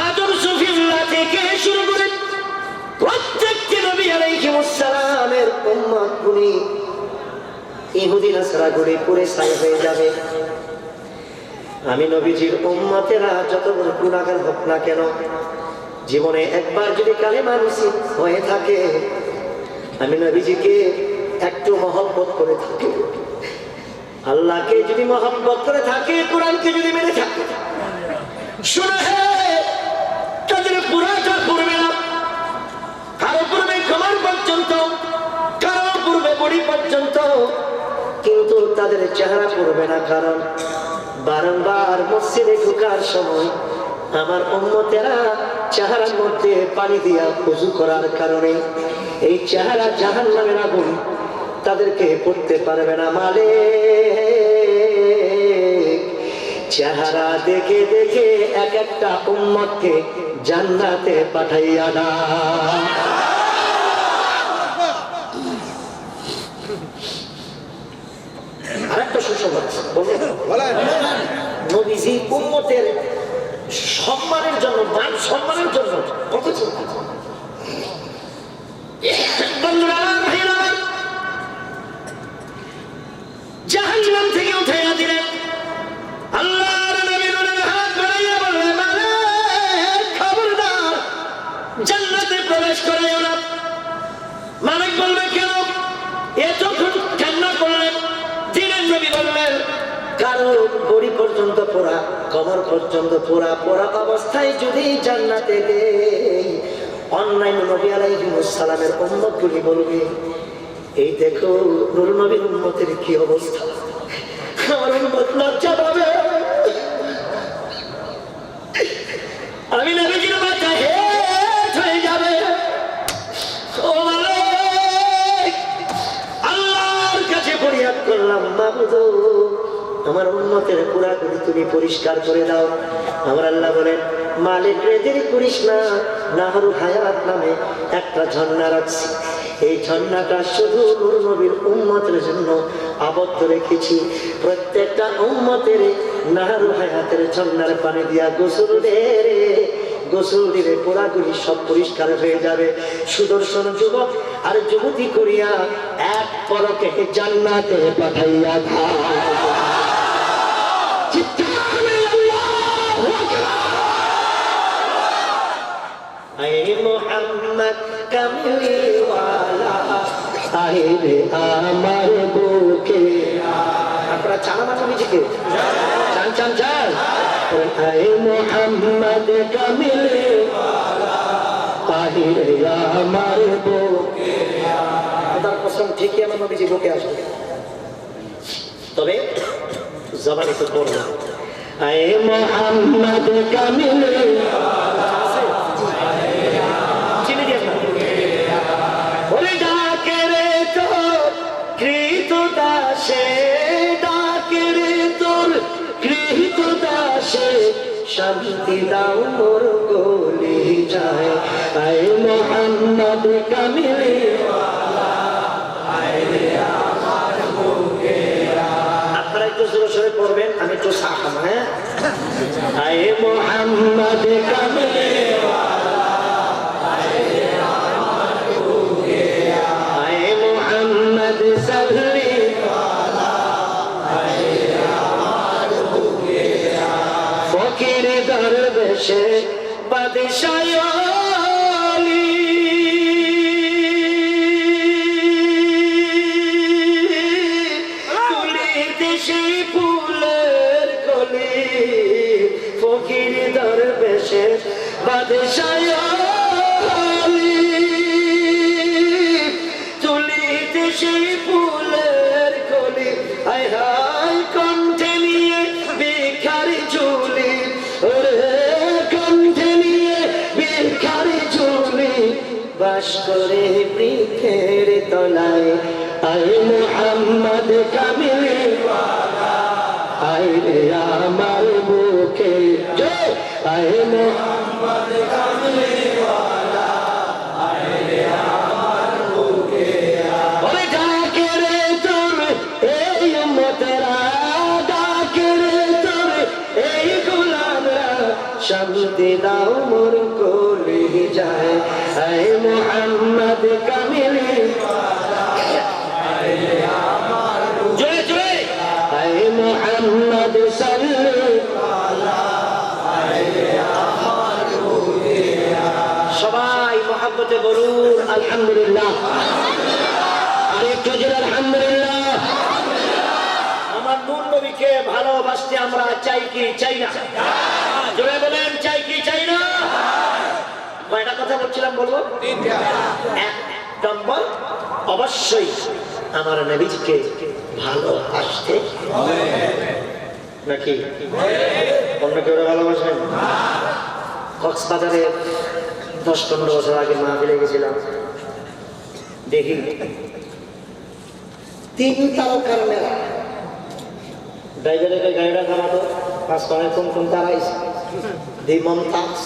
আদম সুফিল্লাহ থেকে শুরু করে প্রত্যেকটি নবী আলাইহিস সালামের উম্মত গুলি ইহুদি নাসারা গুলি পুরে ছাই হয়ে যাবে। আমি নবীজির উম্মতেরা যত বড় গুনাহগার হোক না কেন, জীবনে একবার যদি কালেমা নসিব হয়ে থাকে, আমি নবীজিকে একটু মহব্বত করে থাকি, আল্লাহকে যদি মহব্বত করে থাকে, কোরআনকে যদি মেনে থাকে, শুনে তাদের পুরাটা পড়বে না। কারো পূর্বে কমর পর্যন্ত, কারো পূর্বে বড়ি পর্যন্ত, কিন্তু তাদের চেহারা পড়বে না। কারণ বারংবার মসজিদে ঢোকার সময় আমার উম্মতেরা চেহারার মধ্যে পানি দিয়া ওযু করার কারণে এই চেহারা জাহান্নামের আগুন তাদেরকে পড়তে পারবে না। মালিক চেহারা দেখে দেখে এক একটা উম্মতকে জান্নাতে পাঠাইয়া দাও। আরেকটা সুসংবাদ বলেন, নবীজি উম্মতের সম্মানের জন্য, মান সম্মানের জন্য কত চিন্তা। জাহান্নাম থেকে উঠে দিলেন আল্লাহর নবী নূরের হাত বাড়াইয়া বললেন মালিক খবরদার জান্নাতে প্রবেশ করাইও না। মালিক বলবে কেন? এতক্ষণ কারো বড়ি পর্যন্ত পোড়া, কমর পর্যন্ত পোড়া, পোড়া অবস্থায় যদি জান্নাতে দেই, অন্যান্য নবী আলাইহিস সালামের উম্মতগুলি বলবে, এই দেখো নূর নবীর উম্মতের কি অবস্থা, আমার উম্মত লজ্জা পাবে। আমি নবীজির মাথা হেট হয়ে যাবে। ও মালিক, আল্লাহর কাছে ফরিয়াদ করলাম, মাবুদ আমার উম্মতের পুরাপুরি তুমি পরিষ্কার করে দাও। আমার আল্লাহ বলেন, মালিক রে দেরি করিস না, নাহরুল হায়াত নামে একটা ঝর্ণা রাখছি, এই ঝর্ণাটা শুধু নূর নবীর উম্মতের জন্য আবদ্ধ রেখেছি। প্রত্যেকটা উম্মতের নাহরুল হায়াতের ঝর্ণার পানি দিয়া গোসল দে রে, গোসল দিলে পোড়াগুলি সব পরিষ্কার হয়ে যাবে। সুদর্শন যুবক আর যুবতী করিয়া এক পরকে জান্নাতে পাঠাইয়া খা। মোহাম্মদ কামলিওয়ালা আইরে আমার বুকে। আপনারা চানা মাঝে নিজেকে চান চান চান। আয় মোহাম্মদ কামলিওয়ালা আইরে আমার বুকে। তার কসম ঠিকই আমার নবীজি বুকে আসবে, তবে জবানে তো করব না। আয় মোহাম্মদ কামলিওয়ালা শান্তি দাও মোর গলি যায়। আয় মোহাম্মদ কামলিওয়ালা আইরে আমার বুকে। আপনারা একটু জোরে জোরে পড়বেন, আমি একটু সাহায্য। হ্যাঁ, আয় মোহাম্মদ কামলিওয়ালা আইরে আমার বুকে। আয় মোহাম্মদ সাল্লিওয়ালা আইরে আমার বুকে। ফকির দরবেশে বাদশাহ আলী তুলিতে সেই ফুলের কলি। ফকির দরবেশে বাদশাহ আলী তুলিতে সেই ফুলের কলি। হায় হায় কণ্ঠে নিয়ে ভিখারি ঝুলি, ওরে কণ্ঠে নিয়ে ভিখারি ঝুলি, বাস করে বৃক্ষের তলায়। আয় মোহাম্মদ কামলিওয়ালা আইরে আমার বুকে। আয় মোহাম্মদ কামলিওয়ালা আইরে আমার বুকে। ওরে ডাকে রে তোর এই উম্মতেরা, ডাকে রে তোর এই গোলামরা, শান্তি দাও মোর কলি যায়। আয় মোহাম্মদ কামলিওয়ালা আইরে আমার বুকে। জোরে জোরে আয় মোহাম্মদ সাল্লিওয়ালা আইরে আমার বুকে। সবাই মহব্বতে বলুন আলহামদুলিল্লাহ। আরেকটু জোরে আলহামদুলিল্লাহ। আমার নূর নবীকে ভালোবাসতে আমরা চাই কি চাই না? জোরে বলেন, চাই কি চাই না? কয়টা কথা বলছিলাম বলবো? এক নম্বর, অবশ্যই আমার নবীকে ভালোবাসতে হবে। নাকি অন্য কেউ ভালোবাসেন? কক্সবাজারে 10-15 বছর আগে মাহফিলে গেছিলাম, দেখি 3 তারকার মেলা। ড্রাইভারের গাড়িটা থামাতো, পাঁচ পাড়ায় কোন কোন তারা দি মমতাজ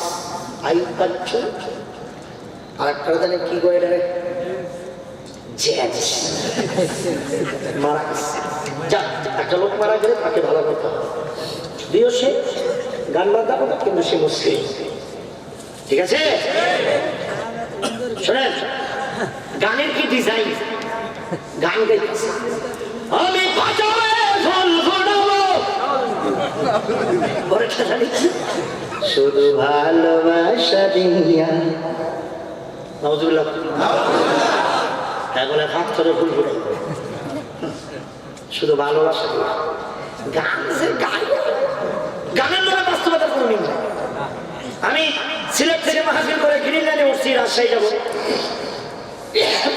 আইব বাচ্চু, আর একটা জানেন কি গো, এটা মারা গেছে। যা, একটা লোক মারা গেলে তাকে ভালো করতে হবে। দিও সে গান বাজনা করতো, কিন্তু সে মুসলিম। ঠিক আছে, শোনেন গানের কি ডিজাইন। গান গাইতেছে, আমি বাজারে ঢোল ফোটাবো, শুধু ভালোবাসা দিয়া। নাউজুবিল্লাহ। এখন হাত করে ফুল ফুটাই, শুধু ভালোবাসা দিয়া। গান যে গান, গানের নামে বাস্তবতার কোনো মিল নেই। আমি সিলেট থেকে মাহফিল করে গ্রিন লাইনে উঠছি, রাজশাহী যাবো।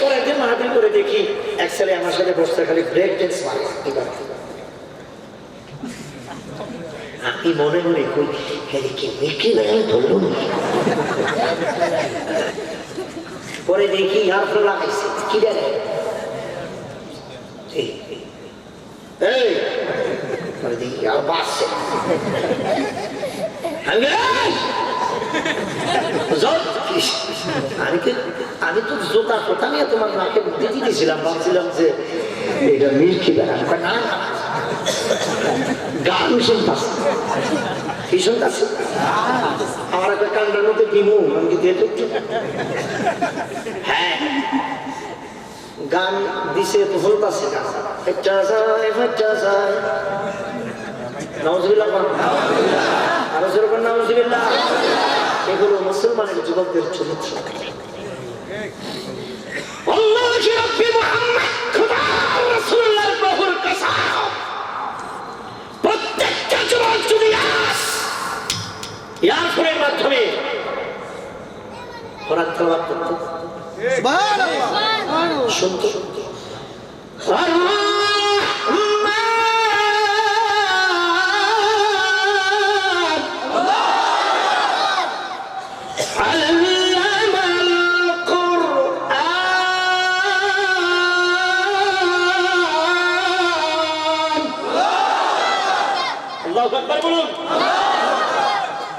পরের দিন মাহফিল করে দেখি এক ছেলে আমার সাথে বসতে খালি ব্রেক ড্যান্স মারে। আমি মনে মনে কই ধরল না। পরে দেখি ইয়ারফোন লাগাইছে, কি জানে পরে দেখি আর বাসছে। আমি তো জোতা কোথা নিয়ে তোমার নাকে বুদ্ধি দিয়েছিলাম, ভাবছিলাম যে এটা মির্কি বেড়া না, গান শুনতাস। কি শুনতাস? আমার একটা কান্ডার মধ্যে দিমু, আমি কি দিয়ে দেখছি? হ্যাঁ, গান দিছে তো শুনতাছে, একটা যায় একটা যায়। নাউজুবিল্লাহ, আরো যেরকম নাউজুবিল্লাহ। এগুলো মুসলমানের যুবকদের চরিত্র। প্রত্যেকটা যুবক যদি ইয়ারফোনের মাধ্যমে কোরআন তেলাওয়াত করত, শুনত,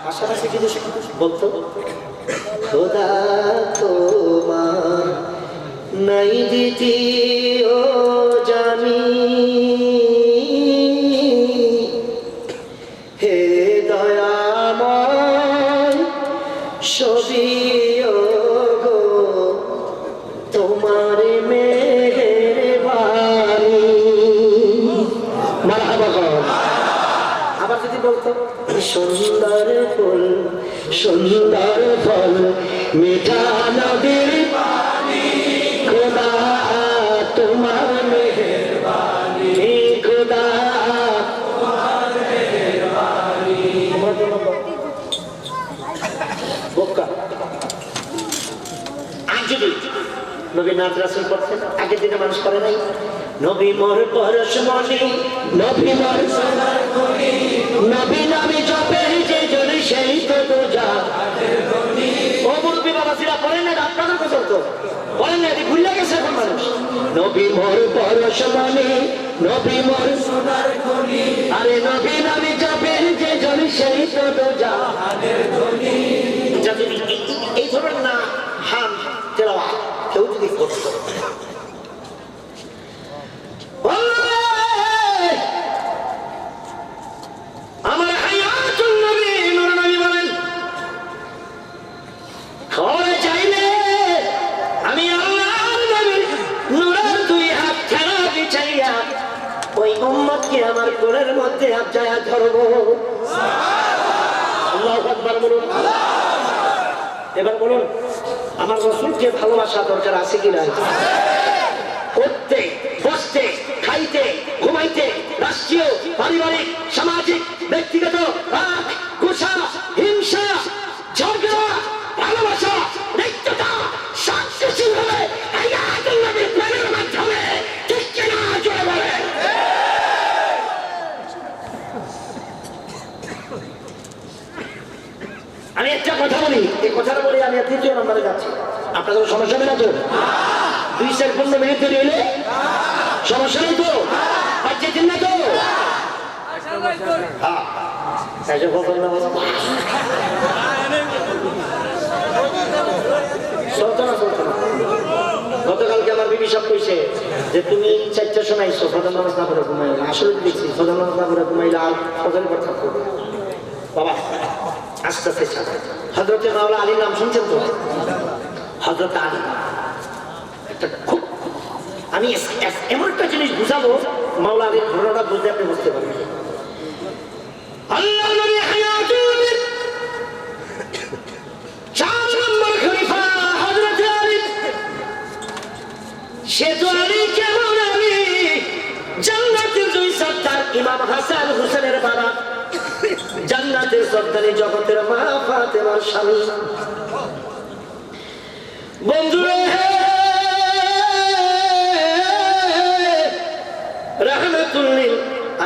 পাশাপাশি কিছু বলতো, খোদা তোমার নাই দ্বিতীয় জানি, হে দয়াময় সবিও গো তোমার মেহেরবানি। মারহাবা। আবার যদি বলতো, সুন্দর ফুল সুন্দর ফল মিঠা নদীর পানি, খোদা তোমার মেহেরবানি, খোদা তোমার মেহেরবানি। আজ যদি নবী নাথ রাসূল করতেন, আগের দিনে মানুষ করে নাই। নবী মোর পরশমণি, নবী মোর সোনার খনি, নবী নামে জপের যে জনে সেই তো দোজা। ও মুরব্বি বাবাজিরা পড়েন না, আপনাদের কথা তো বলেন না, এটি ভুলে গেছে এখন মানুষ। নবী মোর পরশমণি, নবী মোর সোনার খনি, আরে নবী নামে জপের যে জনে সেই তো দোজা। যদি এই ধরনের না হাম তেলাওয়াত কেউ যদি করতো, আমার হায়াতুন নবী নূর নবী বলেন, খবরে চাইলে আমি আল্লাহর নবী নূরের দুই হাত ছাড়া বিছাইয়া ওই উম্মতকে আমার কোলের মধ্যে আবজায়া ধরবো। আল্লাহু আকবার বলুন। এবার বলুন, আমার রাসূলকে ভালোবাসা দরকার আছে কি নাই? উঠতে বসতে খাইতে ঘুমাইতে, রাষ্ট্রীয় পারিবারিক সামাজিক ব্যক্তিগত রাগ গোসা হিংসা ঝগড়া ভালোবাসা রিক্ততা শান্তিশীল ভাবে হায়াতুন নবীর প্রেমের মাধ্যমে, ঠিক কিনা জোরে বলে। আমি একটা কথা বলি, এই কথাটা বলি আমি তৃতীয় নম্বরে যাচ্ছি। আপনাদের সমস্যা নেই না তো? 2-15 মিনিট দেরি হলে সমস্যা নেই তো? পাচ্ছেন না তো? গতকালকে আমার বিবি সব কইছে যে তুমি 4টার সময় আইসো, ফজর নামাজ না পড়ে ঘুমাইলে। আসলে দেখছি ফজর নামাজ না পড়ে ঘুমাইলে আর ফজরের পর থাকবো বাবা। আস্তে আস্তে হযরতে মাওলা আলীর নাম শুনছেন তো? হযরত আলী একটা খুব, আমি এমন একটা জিনিস বুঝাবো, মাওলা আলীর ঘটনাটা বুঝতে আপনি বুঝতে পারবেন। আল্লাহ নবী হায়াতুল নবীর 4 নম্বর খলিফা হযরত আলী। সে তো আলী কেমন আলী, জান্নাতের দুই সত্তার ইমাম হাসান হুসেনের বাবা, জান্নাতের সন্তানী জগতের মা ফাতেমার স্বামী। বন্ধুরা, রাহমাতুল লিল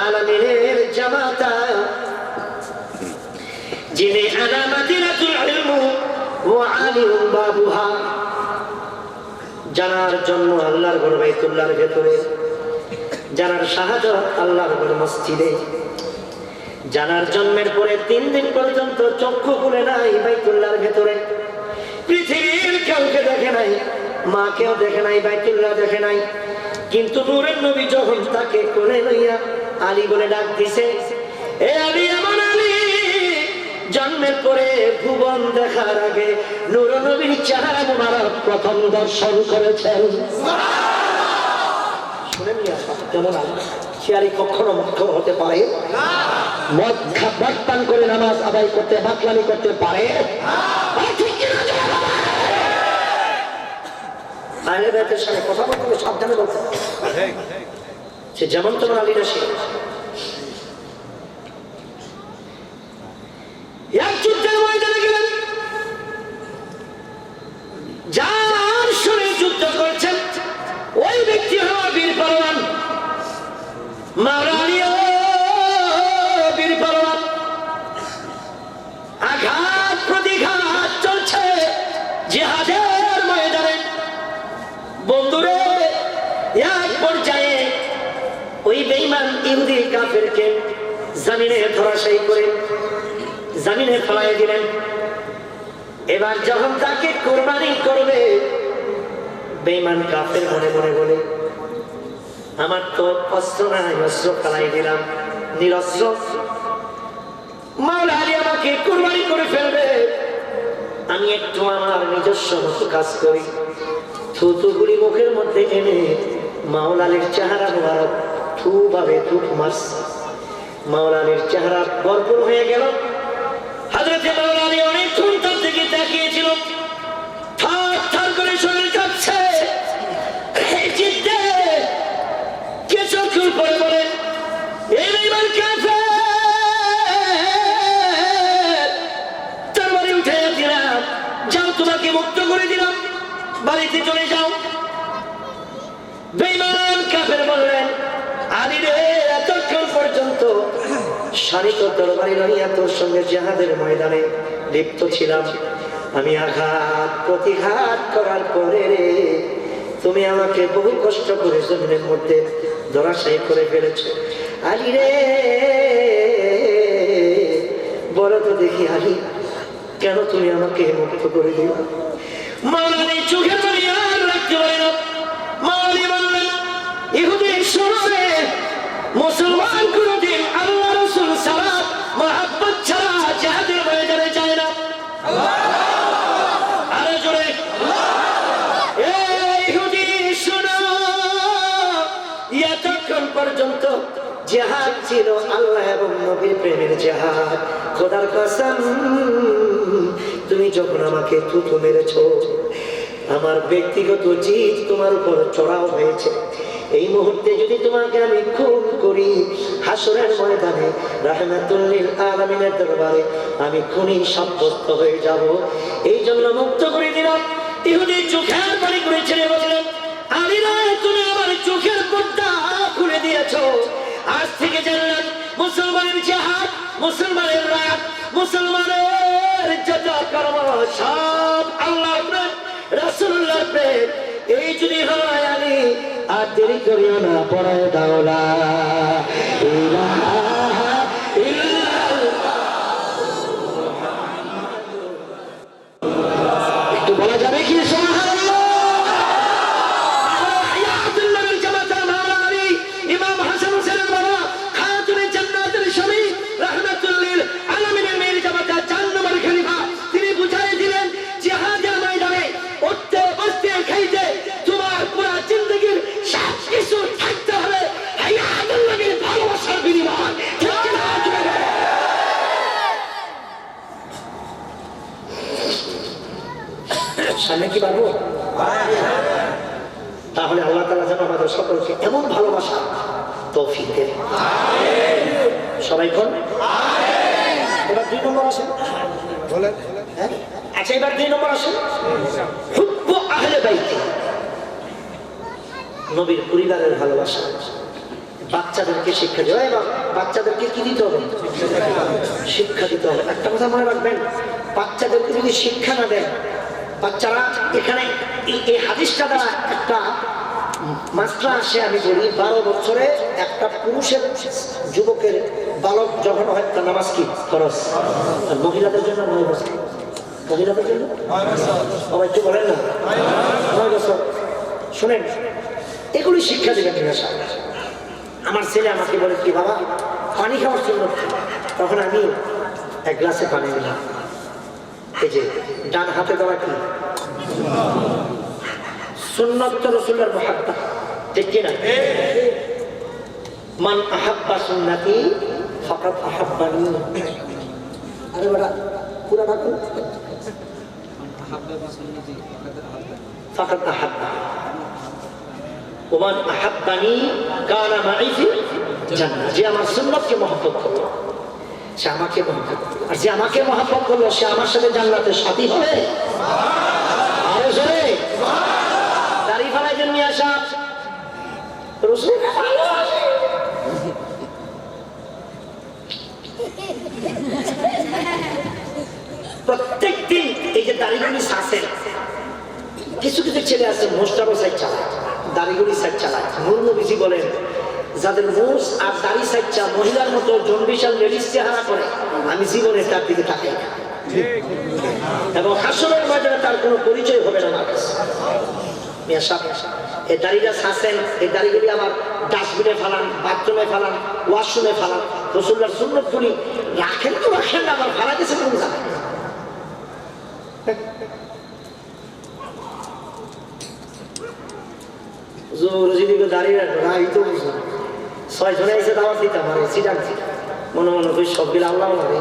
আলামিনের জামাতা, যিনি আনা মাদিনাতুল ইলম ওয়া আলিম বাবুহা, জানার জন্য আল্লাহর ঘর বাইতুল্লাহর ভেতরে, জানার শাহাদাত আল্লাহর ঘর মসজিদে, জানার জন্মের পরে 3 দিন পর্যন্ত চক্ষু খুলে নাই বাইতুল্লাহর ভেতরে, পৃথিবীর কাউকে দেখে নাই, মাকেও দেখে নাই, বাইতুল্লাহ দেখে নাই। কিন্তু নূরের নবী যখন তাকে কোলে লইয়া আলী বলে ডাক দিছে, এ আলী, এমন আলী জন্মের পরে ভুবন দেখার আগে নূর নবীর চেহারা মোবারক প্রথম দর্শন করেছেন। শুনেন নি কেমন আলী? সে আলী কখনো মক্ষম হতে পারে? মদ পান করে নামাজ আদায় করতে, বাকলামি করতে পারে? আহলে বাইতের সাথে কথা বলতে সাবধানে বলতে, সে যেমন তোমার আলী না, সে এক যুদ্ধের ময়দানে গেলেন, যার সঙ্গে যুদ্ধ করছেন ওই ব্যক্তি হলো বীর পালোয়ান, মাওলানা বীর পালোয়ান। আঘাত প্রতিঘাত চলছে জিহাদের ময়দানে। বন্ধুরে, এক পর্যায়ে ওই বেঈমান ইহুদি কাফেরকে জমিনে ধরাশায়ী করে জমিনে ফেলাই দিলেন। এবার যখন তাকে কুরবানি করবে, বেঈমান কাফের মনে মনে বলে, আমার তো অস্ত্র নাই, অস্ত্র ফেলাই দিলাম, নিরস্ত্র, মাওলা আলী আমাকে কুরবানি করে ফেলবে, আমি একটু আমার নিজস্ব মতো কাজ করি। থুতুগুলি মুখের মধ্যে এনে মাওলা আলীর চেহারা মোবারক থু ভাবে থুক মারছে। মাওলা আলীর চেহারা বরকত হয়ে গেল। হযরত মাওলা আলী অনেকক্ষণ তার দিকে তাকিয়েছিল, থার থার করে শরীর কাঁপছে। কিছুক্ষণ পরে বলে, এই বেঈমান কাফের, তার বাড়ি উঠে দিলাম, যাও তোমাকে মুক্ত করে দিলাম, বাড়িতে চলে যাও। বেঈমান কাফের বললেন, আলী রে, এতক্ষণ পর্যন্ত শানিত তরবারি লইয়া তোর সঙ্গে জিহাদের ময়দানে লিপ্ত ছিলাম, আমি আঘাত প্রতিঘাত করার পরে রে তুমি আমাকে বহু কষ্ট করে জমিনের মধ্যে ধরাশায়ী করে ফেলেছো। আলী রে, বলো তো দেখি আলী, কেন তুমি আমাকে মুক্ত করে দিও? মাওলানা চোখে পানি আর রাখতে পারে না। মাওলানা বললেন, ইহুদি শোনে, মুসলমান কোনদিন আল্লাহ রাসূল সালাত মহব্বত ছাড়া জিহাদের ময়দানে যায় না। আরে জোরে, এই ইহুদি শোনো, এতক্ষণ পর্যন্ত জিহাদ ছিল আল্লাহ এবং নবীর প্রেমের জিহাদ। খোদার কসম, তুমি যখন আমাকে থুতু মেরেছো, আমার ব্যক্তিগত জিদ তোমার উপর চড়াও হয়েছে। এই মুহূর্তে যদি তোমাকে আমি খুন করি, হাসরের ময়দানে রাহমাতুল লিল আলামিনের দরবারে আমি খুনি সাব্যস্ত হয়ে যাব। এই জন্য মুক্ত করে দিলাম। ইহুদি চোখের পানি করে ছেড়ে বললেন, আলী রায়, তুমি আমার চোখের পর্দা খুলে দিয়েছো। আজ থেকে জানলাম মুসলমানের জিহাদ, মুসলমানের রাত, মুসলমানের যত কর্ম সব আল্লাহর প্রেম, রাসূলুল্লাহর প্রেম। এই যদি হয় আলী, আর দেরি করিও না, পড়ায় দাও লা ইলাহা ইল্লাল্লাহ। একটু বলা যাবে কি সুবহানাল্লাহ? হায়াতুল্লাহ বিল জামাতা মাওলানা আলী ইমাম হাসান হোসেনের বাবা, খাতুনে জান্নাতের স্বামী, রাহমাতুল লিল আলামিনের মেয়ের জামাতা, 4 নম্বর খলিফা। তিনি বুঝাই দিলেন, জিহাদের ময়দানে উঠতে বসতে খাইতে তোমার পুরো জিন্দেগীর সব কিছু থাকতে হবে হায়াতুল্লাহ বিল ভালোবাসার বিনিময়। ঠিক কি না? সামনে কি পারবো? তাহলে আল্লাহ তাআলা যেন আমাদের সকলকে এমন ভালোবাসা তৌফিক দেন। সবাই কোন এবার 2 নম্বর আসেন বলেন। আচ্ছা এবার 2 নম্বর আসেন হুব্বু আহলে বাইত, নবীর পরিবারের ভালোবাসা। বাচ্চাদেরকে শিক্ষা দিতে হবে। বাচ্চাদেরকে কি দিতে হবে? শিক্ষা দিতে হবে। একটা কথা মনে রাখবেন, বাচ্চাদেরকে যদি শিক্ষা না দেন, বাচ্চারা এখানে এই হাদিসটা দ্বারা একটা মাত্রা আসে। আমি বলি 12 বছরে একটা পুরুষের যুবকের বালক যখন হয় তার নামাজ কি ফরজ, আর মহিলাদের জন্য 9 বছর। মহিলাদের জন্য 9 বছর। সবাই একটু বলেন না 9 বছর। শুনেন, এগুলি শিক্ষা দেবেন। আমার ছেলে আমাকে বলে কি বাবা পানি খাওয়ার জন্য, তখন আমি 1 গ্লাসে পানি দিলাম। এই যে ডান হাতে দেওয়া কি সুন্নাত রাসূলের মুহাব্বত, ঠিক কি না? মান আহাব্বা সুন্নতি ফাকাদ আহাব্বানি। আরে বড় পুরা ডাকুন ফাকাদ আহাব্বা ওমান আহাব্বানি কানা মাই ফি জান্নাহ। যে আমার সুন্নতকে মহব্বত করলো সে আমাকে মহব্বত করলো, আর যে আমাকে মহব্বত করলো সে আমার সাথে জান্নাতের সাথী হবে। আরো জোরে দাড়ি ফালাই জন্য আসা রাসূল প্রত্যেক দিন এই যে দাড়িগুলি ছাড়ছেন, কিছু কিছু ছেলে আছে মোস্টারও সাইড চালায়, দাড়িগুলি সাইড চালায়। নূর নবীজি বলেন যাদের মোষ আর দাড়ি সাইড মহিলার মতো জন্ডিসাল লেডিস চেহারা করে, আমি জীবনে তার দিকে তাকাই না, এবং হাসরের ময়দানে তার কোনো পরিচয় হবে না আমার কাছে। এই দাড়িটা ছাড়ছেন, এই দাড়িগুলি আবার ডাস্টবিনে ফেলান, বাথরুমে ফেলান, ওয়াশরুমে ফেলান। রাসূলুল্লাহর সুন্নতগুলি রাখেন তো রাখেন না, আবার ফেলা গেছে কোন জায়গায়? দাঁড়িয়ে রাখবো 6 জনে এসে দাওয়াত দিতাম, মনে মনে করি সবগুলো আল্লাহ লাগে।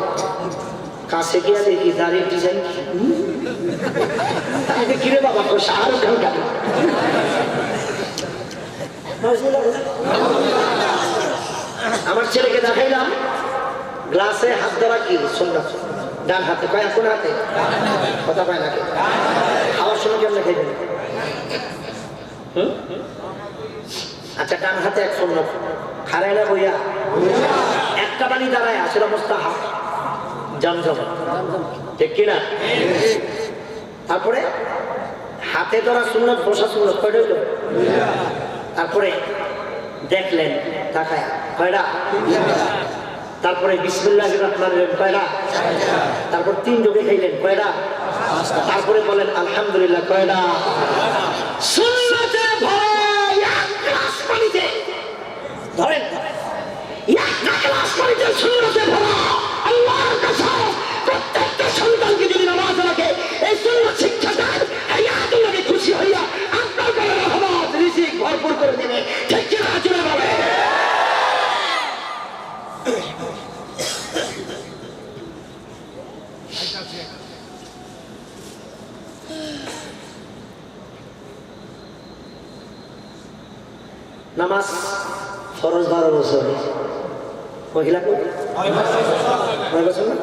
কাছে গিয়ে দেখি দাড়ির ডিজাইন কিরে বাবা শাহরুখ খান গাড়ি। আমার ছেলেকে দেখাইলাম গ্লাসে হাত ধরা কি সুন্নাত, ডান হাতে কয় কোন হাতে কথা পায় নাকি? খাওয়ার সময় কেমন খাইবেন? আচ্ছা ডান হাতে 1 সুন্নাত খারায় না বইয়া একটা পানি দাঁড়ায় সেটা মুস্তাহাব জমজম, ঠিক কিনা? তারপরে হাতে ধরা সুন্নাত, বসা সুন্নাত কয়টা হইল? তারপরে দেখলেন তাকায় কয়টা? তারপরে বিসমিল্লাহির রহমানির রহিম কয়টা? তারপর 3 যোগে খাইলেন কয়টা? তারপরে বলেন আলহামদুলিল্লাহ কয়টা? সুন্নাতে ভরা 1 গ্লাস পানিতে ধরেন, 1 গ্লাস পানিতে সুন্নাতে ভরা। আল্লাহর কসম, প্রত্যেকটা সন্তানকে যদি নামাজ রাখে, এই সুন্নাত শিক্ষা দেন, হায়াতুল নবী খুশি হইয়া আপনার ঘরে রহমত রিজিক ভরপুর করে দিবে, ঠিক কি না? জোরে বলে নামাজ ফরজ 12 বছর, মহিলা 9 বছর না?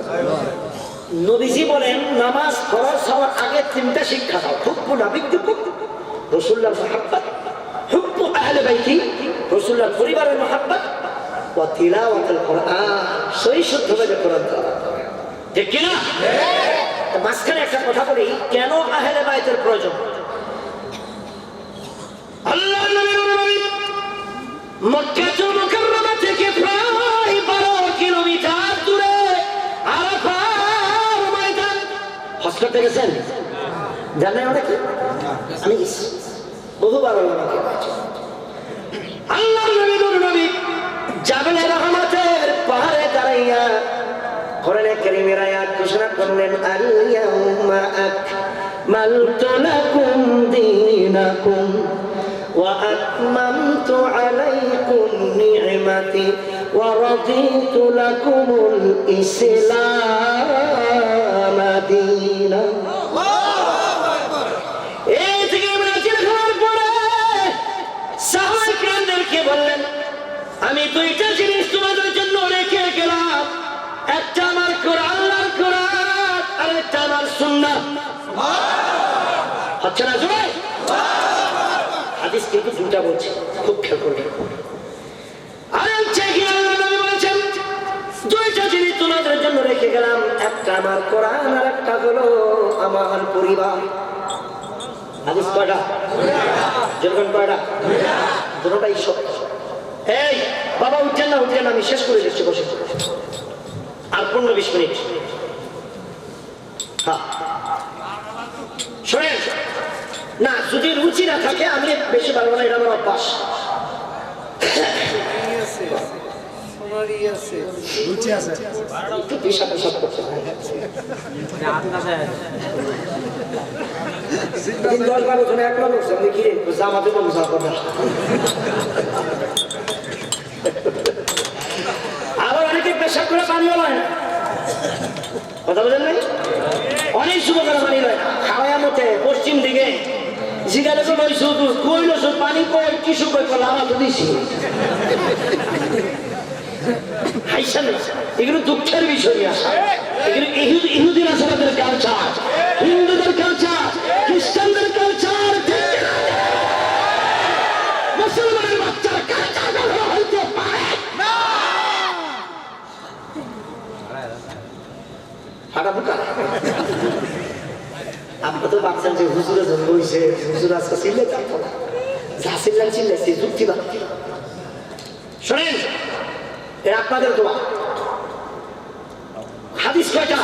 নবীজি বলেন নামাজ ফরজ হওয়ার আগে 3টা শিক্ষা দাও। হুব্বু নাবিয়্যিকুম, রাসূলুল্লাহর মুহাব্বত, হুব্বু আহলে বাইতি, রাসূলুল্লাহর পরিবারের মুহাব্বত, ওয়া তিলাওয়াতুল কুরআন, সহি শুদ্ধভাবে কোরআন তেলাওয়াত। ঠিক কি না? মাঝখানে একটা কথা বলি, কেন আহলে বাইতের প্রয়োজন? আল্লাহর নবী মক্কাতুল মুকাররমা থেকে প্রায় 12 কিলোমিটার দূরে আরাফার ময়দান হজ করতে গেছেন। জানেন ওটা কি? আমি বহুবার আমাকে আল্লাহর নবী জাবেলে রহমতের পাহাড়ে দাঁড়াইয়া কোরআনে কারীমের আয়াত ঘোষণা করলেন, আল-ইয়াউমা আকমালতু লাকুম দীনাকুম ওয়া আতমামতু আলাইকুম নি'মাতি ওয়া রাদিতু লাকুমুল ইসলাম দীনা। এই থেকে নাজিল হওয়ার পরে সাহাবায়ে কেরামদেরকে বললেন, আমি 2টা জিনিস তোমাদের জন্য রেখে গেলাম। একটা আমার কোরআন, আল্লাহর কোরআন, আর একটা আমার সুন্নাহ। হচ্ছে না জোরে? হাদিস কিন্তু দুটা বলছে, খুব খেয়াল করবে। আর হচ্ছে কি আল্লাহ নবী বলেছেন, দুইটা জিনিস তোমাদের জন্য রেখে গেলাম, একটা আমার কোরআন আর একটা হলো আমার পরিবার। হাদিস কয়টা? যেরকম কয়টা? দুটোটাই সত্য। এই বাবা উঠছেন না, উঠছেন, আমি শেষ করে দিচ্ছি, বসে আর 15-20 মিনিট। হ্যাঁ শোনেন না, যদি রুচি না থাকে আমি বেশি পারবো না, এটা আমার অভ্যাস। একটু পেশা পেশাব করতে হয়। 10-12 জনে একলা বলছে, আমি কি জামাতে বলছা করবেন। আবার অনেকে পেশাব করে পানিও লয় না, কথা বলেন নাই? অনেক যুবকেরা পানি লয় না, খাওয়া মতে পশ্চিম দিকে জিগালে তো লইছো, কই লইছো পানি, কই টিস্যু, কই করলাম আমার তো দিছি। এগুলো দুঃখের বিষয়। এগুলো ইহুদির আসাদের কালচার, হিন্দুদের কালচার, খ্রিস্টানদের কালচার, মুসলমানের বাচ্চার কালচার হইতে পারে না। আপনি তো ভাবছেন যে হুজুরে জন্ম হয়েছে, হুজুর আজকে চিল্লে থাকতো না, যা চিল্লান চিল্লাইছে যুক্তি বাদ। শোনেন, আপনাদের দোয়া। হাদিস কয়টা?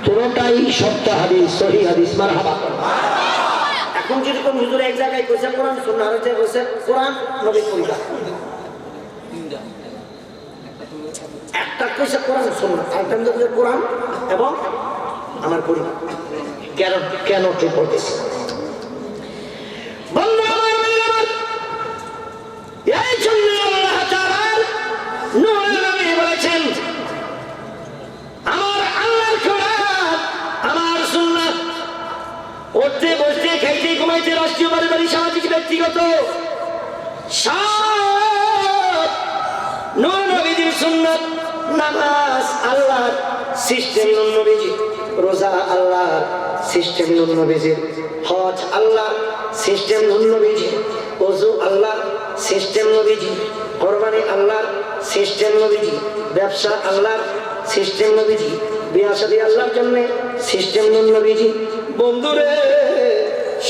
পুরোটাই সত্য হাদিস, সহিহ হাদিস। মারহাবা। এখন যদি কোন হুজুর এক জায়গায় কইছে কোরআন, সুন্নাহ, আর এক জায়গায় কইছে কোরআন, নবীর পরিবার, একটা কইছে কোরআন সুন্নাহ, আরেকটা কইছে কোরআন এবং আমার পরিবার। কেন কেন ঠিক করতেছি? বন্ধু আমার, এই জন্য আল্লাহ তাআলা নূহ নবী বলেছেন, আমার আল্লাহর কোরআন, আমার সুন্নাহ, উঠতে বসতে খাইতে ঘুমাইতে রাষ্ট্রীয় পারিবারিক সামাজিক ব্যক্তিগত সব নূহ নবীর সুন্নাত। নামাজ আল্লাহর সিস্টেম, নূহ নবীজি। রোজা আল্লাহর সিস্টেম, নূহ নবীজি। হজ আল্লাহর সিস্টেম, নূহ নবীজি। ওযু আল্লাহর সিস্টেম, নবীজি। কুরবানি আল্লাহর সিস্টেম, নবীজি। ব্যবসা আল্লাহর সিস্টেম, নবীজি। বিয়া শাদী আল্লাহর জন্য সিস্টেম, নূহ নবীজি। বন্ধুরে,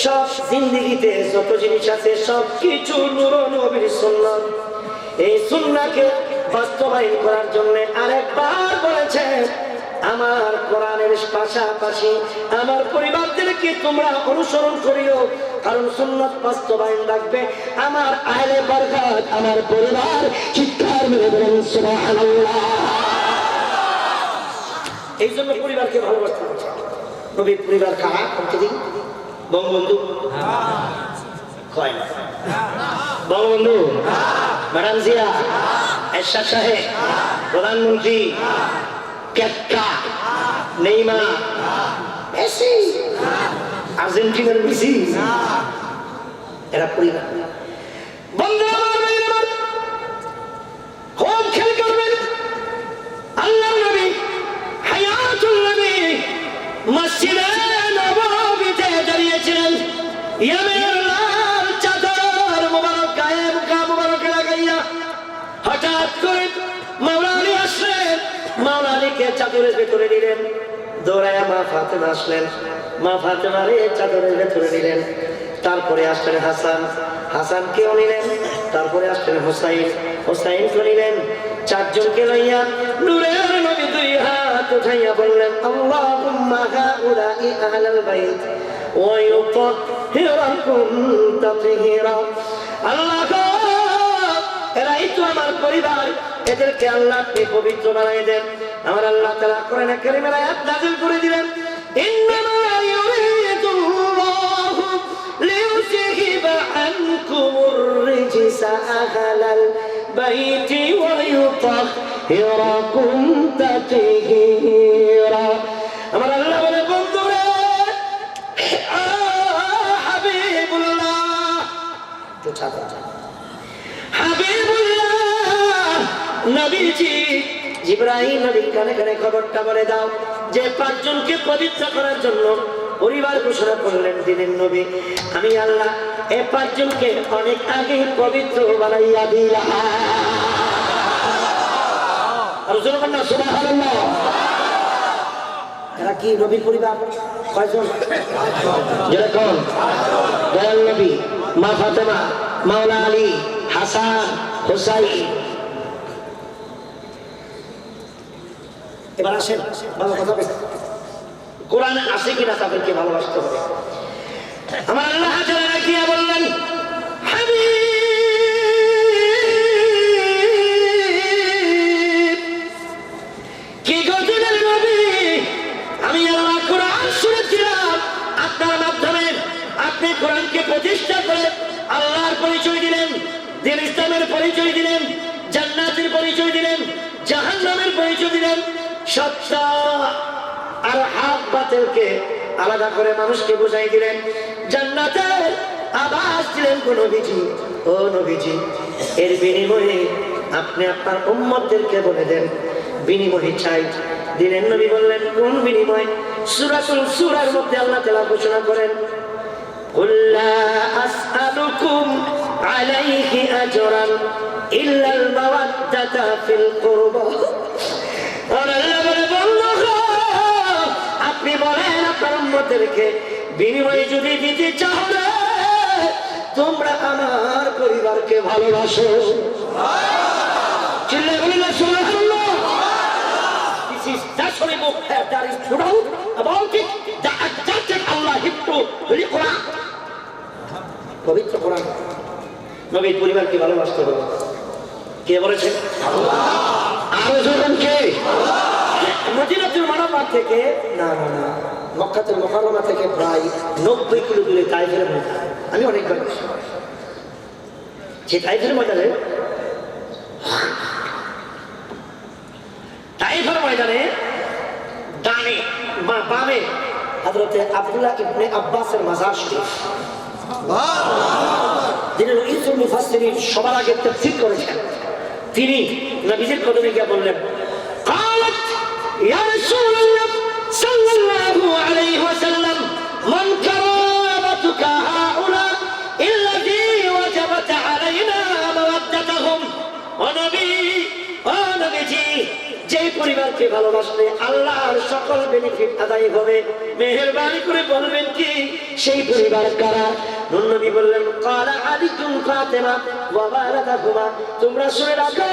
সব জিন্দেগিতে যত জিনিস আছে সব কিছু নূহ নবীর সুন্নাত। এই সুন্নাহকে বাস্তবায়ন করার জন্য আরেকবার বলেছেন, আমার কোরআনের পাশাপাশি আমার পরিবারদেরকে তোমরা অনুসরণ করিও, কারণ সুন্নাত বাস্তবায়ন লাগবে। আমার আহলে বরকত, আমার পরিবার চিৎকার মেরে বলেন সুবহানাল্লাহ। এই জন্য পরিবারকে ভালোবাসতে হবে। নবীর পরিবার কারা? বঙ্গবন্ধু, বঙ্গবন্ধু, ম্যাডাম জিয়া, এরশাদ সাহেব, প্রধানমন্ত্রী, কেটকা, নেইমার, মেসি, আর্জেন্টিনার মেসি, এরা পরিবার। বন্ধু খুব খেয়াল করবেন, আল্লাহ নবী হায়াতুল নবী মসজিদে নববীতে দাঁড়িয়েছিলেন, ইয়ামের লাল চাদর মোবারক গায়ে মুখা মোবারক লাগাইয়া হঠাৎ করে মাওলা আলী আসলেন। মাওলা আলীকে চাদরের ভেতরে নিলেন, দৌড়ায় মা ফাতেমা আসলেন, মা ফাতেমারে চাদরের ভেতরে নিলেন। তারপরে আসলেন হাসান, হাসানকেও নিলেন। তারপরে আসলেন হোসাইন, হোসাইনকে নিলেন। চারজনকে লইয়া নূরের নবী দুই হাত উঠাইয়া বললেন, আল্লাহুম্মা হাউলাই আহলাল বাইত ওয়া ইউতাহহিরাকুম তাতহীরা। আল্লাহ গো, এরাই তো আমার পরিবার, এদেরকে আল্লাহ আপনি পবিত্র বানাই দেন। আমার আল্লাহ তাআলা কোরআনে কারীমের আয়াত নাযিল করে দিলেন, ইন্নামা ইউরিদুল্লাহু লিইউযহিবা আনকুমুর রিজসা আহলাল বাইতি ওয়া ইউতাহহিরাকুম তাতহীরা। আমার আল্লাহ বলে, বন্ধুরা, হাবিবুল্লাহ, তো ছাড়া হাবিবুল্লাহ নবীজি জিবরাইল নবী কানে কানে খবরটা বলে দাও যে 5 জনকে পবিত্র করার জন্য পরিবার ঘোষণা করলেন দিনের নবী, আমি আল্লাহ এই 5 জনকে অনেক আগে পবিত্র বানাইয়া দিলাম। আর জনগণ সুবহানাল্লাহ। এরা কি নবীর পরিবার কয়জন? যেরকম দয়াল নবী, মা ফাতেমা, মাওলা আলী, হাসান, হুসাইন। এবার আসেন ভালো কথা বলতে, কোরআনে আছে কিনা তাদেরকে ভালোবাসতে হবে। আমার আল্লাহ তাআলা কি বললেন, হাবিব কি গতির নবী, আমি আল্লাহ কোরআন শুনেছিলাম আপনার মাধ্যমে আপনি কোরআনকে প্রতিষ্ঠা করে আল্লাহর পরিচয় দিলেন, দিন ইসলামের পরিচয় দিলেন, জান্নাতের পরিচয় দিলেন, জাহান্নামের পরিচয় দিলেন, সত্য আর হক বাতিলকে আলাদা করে মানুষকে বুঝাই দিলেন, জান্নাতের আভাস দিলেন কোন নবীজি। ও নবীজি, এর বিনিময়ে আপনি আপনার উম্মতদেরকে বলে দেন বিনিময় চাই। দিলেন নবী বললেন কোন বিনিময়? সূরাতুল সূরার মধ্যে আল্লাহ তাআলা ঘোষণা করেন, কুল লা আসআলুকুম আলাইহি আজরান ইল্লাল মাওয়াদ্দাতা ফিল কুরবা। আপনি বলেন আপনার উম্মতদেরকে বিনিময়ে যদি দিতে চাও না, তোমরা আমার পরিবারকে ভালোবাসো। চিল্লায়ে বলেন সুবহানাল্লাহ। This is that's what that is true about it. The accepted Allah to the Quran. পবিত্র কোরআন নবীর পরিবারকে ভালোবাসতে হবে। কে বলেছেন? আল্লাহ। আর যখন কে? মদিনাতুল মুনাওয়ারা থেকে না মক্কাতুল মুকাররমা থেকে প্রায় 90 কিলো দূরে তায়েফের ময়দান। আমি অনেকবার গেছি। যে তায়েফের ময়দানে ডানে বা বামে হযরতে আব্দুল্লাহ ইবনে আব্বাসের মাজার শরীফ। যিনি রইসুল মুফাসসিরিন সবার আগে তাফসীর করেছেন, তিনি নবীজির কদমে গিয়ে বললেন, قالت يا رسول الله صلى الله عليه وسلم من كرامتك هؤلاء الذي وجبت علينا مودتهم। নবীজি, যে পরিবারকে ভালোবাসলে আল্লাহর সকল বেনিফিট আদায় হবে, মেহেরবানি করে বলবেন কি সেই পরিবার কারা? নবী বললেন, ক্বালা আলীকুম ফাতেমা ওয়া ওয়ালাদাহুমা। তোমরা শুনে রাখো,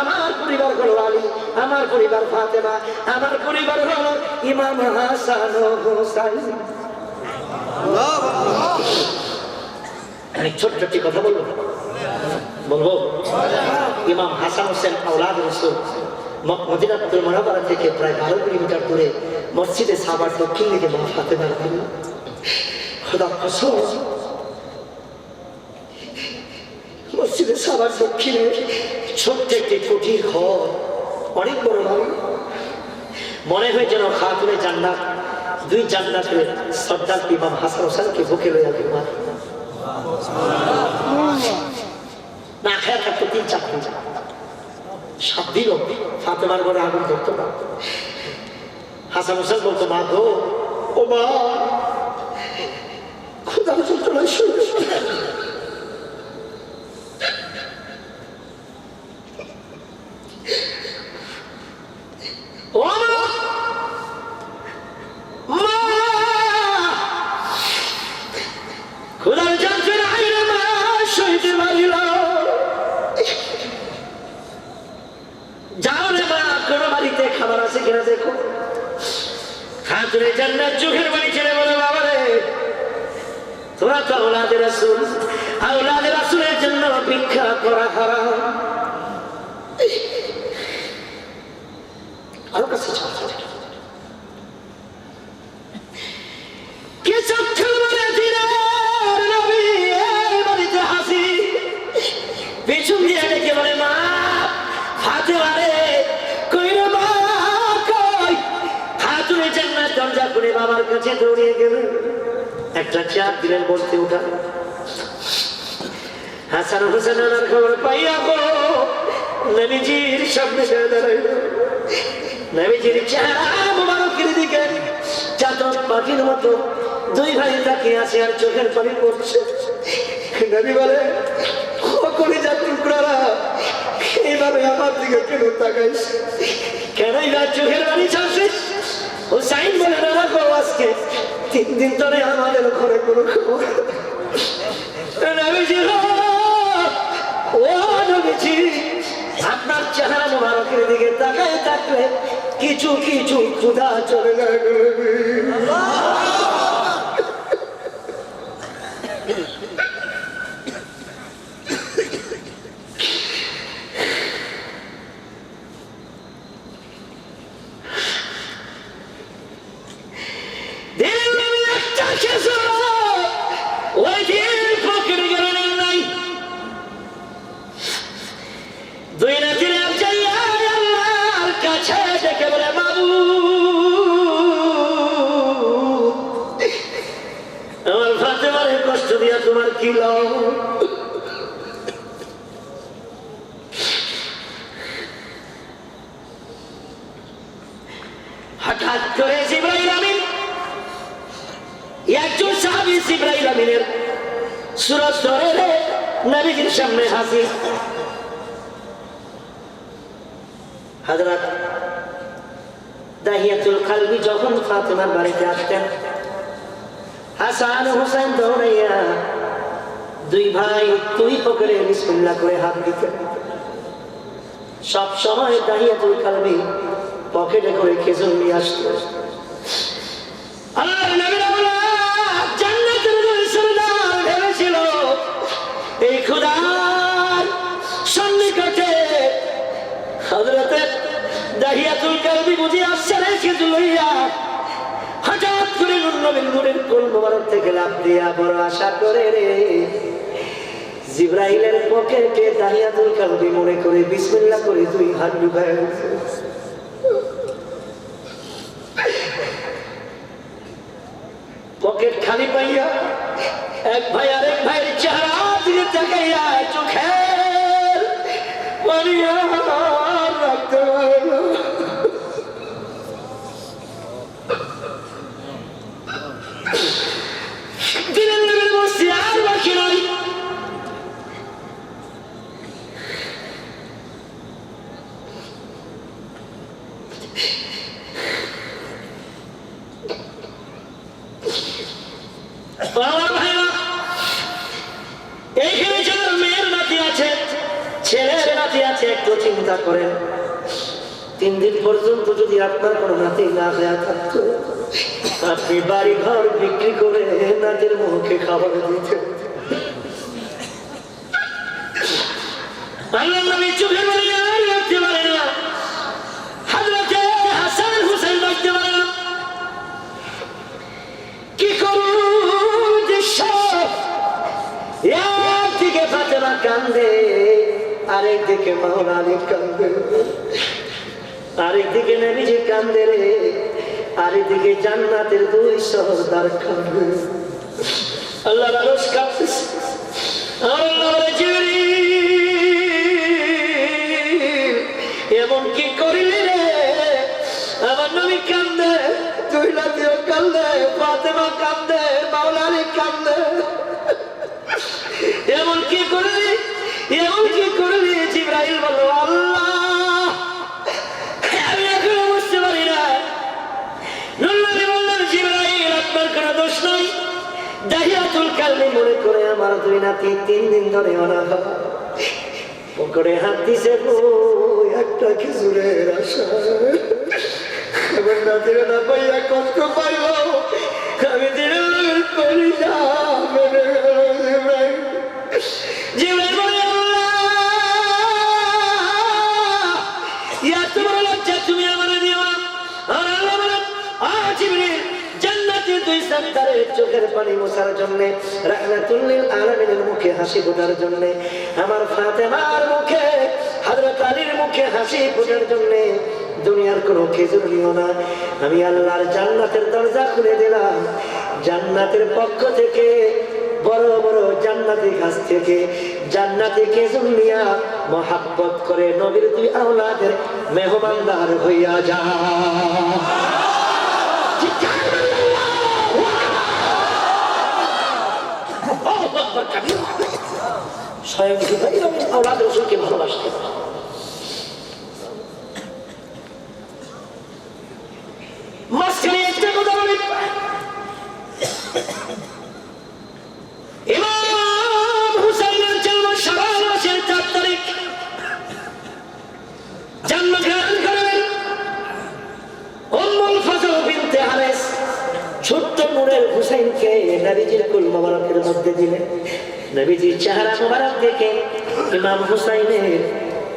আমার পরিবার হলো আলী, আমার পরিবার ফাতেমা, আমার পরিবার হলো ইমাম হাসান ও হুসাইন। আমি ছোট্ট একটি কথা বলবো। ইমাম হাসান হোসেন আওলাদ রাসূল মদিনাতুল মুনাওয়ারা থেকে প্রায় 12 কিলোমিটার দূরে মসজিদে সাবার দক্ষিণ দিকে মা ফাতেমার বাড়ি। খোদার কসম, মসজিদে সাবার দক্ষিণে ছোট্ট একটি কুটির ঘর, অনেক বড় বাড়ি, মনে হয় যেন খাতুনে জান্নাত, 2 জান্নাতের সর্দার ইমাম হাসান হোসেনকে বুকে লইয়া ঘুমা না খেয়ে থাকতো 3-4 দিন। 7 দিনও ফাতেমার ঘরে আগুন ধরতো না। হাসান হোসেন বলতো, মা গো, ও মা, ক্ষুধার যন্ত্রণায় শুয়ে ক্ষুধার যন্ত্রণায় মা সইতে পারিল। যাও রে মা, কোন বাড়িতে খাবার আছে কিনা দেখো। খাতুনে জান্নাত চোখের বাড়ি ছেড়ে বলে, বাবা রে, তোরা তো আওলাদে রাসূল, আওলাদে রাসূলের জন্য ভিক্ষা করা হারাম। আরো কাছে কিছুক্ষণ মনে দিনের নবী বাড়িতে হাসি, পেছন দিয়ে ডেকে বলে, মা ফাতেমা রে, কই রে মা, কই? খাতুনে জান্নাত দরজা খুলে বাবার কাছে দৌড়িয়ে গেল, একটা চাপ দিলেন, বসতে উঠা। হাসান হোসেনের খবর পাইয়া গো নবীজির সামনে দাঁড়াইল। নবীজির চেহারা মুবারকের দিকে চাতক পাখির মতো দুই ভাই তাকিয়ে আছে আর চোখের পানি পড়ছে। নবী বলে, ও কলিজার টুকরারা, এইভাবে আমার দিকে কেন তাকাইস, কেন এবার চোখের পানি ছাড়ছিস? হুসাইন বলে, না গো, আজকে 3 দিন ধরে আমাদের ঘরে কোনো খবর। নবীজি, ও নবীজি, আপনার চেহারা মুবারকের দিকে তাকায় থাকলে কিছু কিছু ক্ষুধা চলে যায়। দুই রাতের আল্লাহর কাছে ডেকে বলে, বাবু, আমার ফাতেমারে কষ্ট দিয়া তোমার কি লাভ? হঠাৎ করে জিবরাইল আমিন, একজন সাহাবী জিবরাইল আমিনের সুরত ধরে নবীজির সামনে হাজির। হযরত দাহিয়াতুল কালবি যখন ফাতেমার বাড়িতে আসতেন, হাসান হুসাইন দৌড়াইয়া দুই ভাই তুই পকেটে বিসমিল্লাহ করে হাত দিতেন। সব সময় দাহিয়াতুল কালবি পকেটে করে খেজুর নিয়ে আসতো। আল্লাহর নবীর আওলাদ জান্নাতের সরদার ভেবেছিল এই খোদার সন্নিকটে হযরত দাহিয়াতুল কালবি বুঝি আসছে রে খেজুর লইয়া। হঠাৎ করে নবীর নূরের কোল মোবারক থেকে লাফ দিয়া বড় আশা করে রে জিবরাইলের পকেটে দাহিয়াতুল কালবি মনে করে বিসমিল্লাহ করে দুই হাত ঢুকায় পকেট খালি পাইয়া এক ভাই আরেক ভাইয়ের চেহারা দিকে তাকাইয়া চোখের পানি আর রাখতে পারে না। দিনের নবীর বসে আর বাকি নয়। এইখানে যার মেয়ের নাতি আছে, ছেলের নাতি আছে, একটু চিন্তা করেন। 3 দিন পর্যন্ত যদি আপনার কোনো নাতি না হয়ে থাকতো, আপনি বাড়ি ঘর বিক্রি করে নাতির মুখে খাবার দিতেন। আল্লাহর নবী চোখের পানি আর রাখতে পারে না। হযরত হাসান হুসাইন রাখতে পারে না। কি করুন দৃশ্য, একদিকে ফাতেমা কান্দে, আরেকদিকে মাওলা আলী কান্দে, আরেকদিকে নবীজি কান্দে রে, আরেকদিকে জান্নাতের 2 সরদার কান্দে। আল্লাহর আরশ কাঁপতেছে। আল্লাহ বলে, জিবরিল, এমন কি করিলি রে? আমার নবী কান্দে, তুই নাতিও কান্দে, ফাতেমা কান্দে, মাওলা আলী কান্দে। এমন কি করলি, এমন কি করলি? জিবরাইল বলল, আল্লাহ, আমি এখনো বুঝতে পারি না। নবী বললেন, জিবরাইল, আপনার কোনো দোষ নাই। দাহিয়াতুল কালবি মনে করে আমার 2 নাতি 3 দিন ধরে অনাহার, পকেটে হাত দিছে গো একটা খেজুরের আশা। আমার নাতিরা না পাইয়া কষ্ট পাইব, আমি দিনের করি না। জিবরাইল বলে, ইয়া তোমার লজ্জা তুমি আমারে দিও না। আর আল্লাহ বলে, জিবরিল, জান্নাতের 2 সরদারের চোখের পানি মোছার জন্য, রাহমাতুল লিল আলামিনের মুখে হাসি ফোটার জন্য, আমার ফাতেমার মুখে, হযরত আলীর মুখে হাসি ফোটার জন্য দুনিয়ার কোনো খেজুর নিও না। আমি আল্লাহর জান্নাতের দরজা খুলে দিলাম। জান্নাতের পক্ষ থেকে বড় বড় জান্নাতি গাছ থেকে জান্নাতি খেজুর নিয়া মোহাব্বত করে নবীর দুই আওলাদের মেহমানদার হইয়া যা। স্বয়ং জিবরাইল আওলাদ রাসূলকে ভালোবাসতেন। মাঝখানে একটা কথা বলি, ইমাম হুসাইনের জন্ম শাবান মাসের 4 তারিখ জন্মগ্রহণ করেন উম্মুল ফজল বিনতে হারিস। ছোট্ট নূরের হুসাইনকে নবীজির কুল মোবারকের মধ্যে দিলেন। নবীজির চেহারা মোবারক দেখে ইমাম হুসাইনের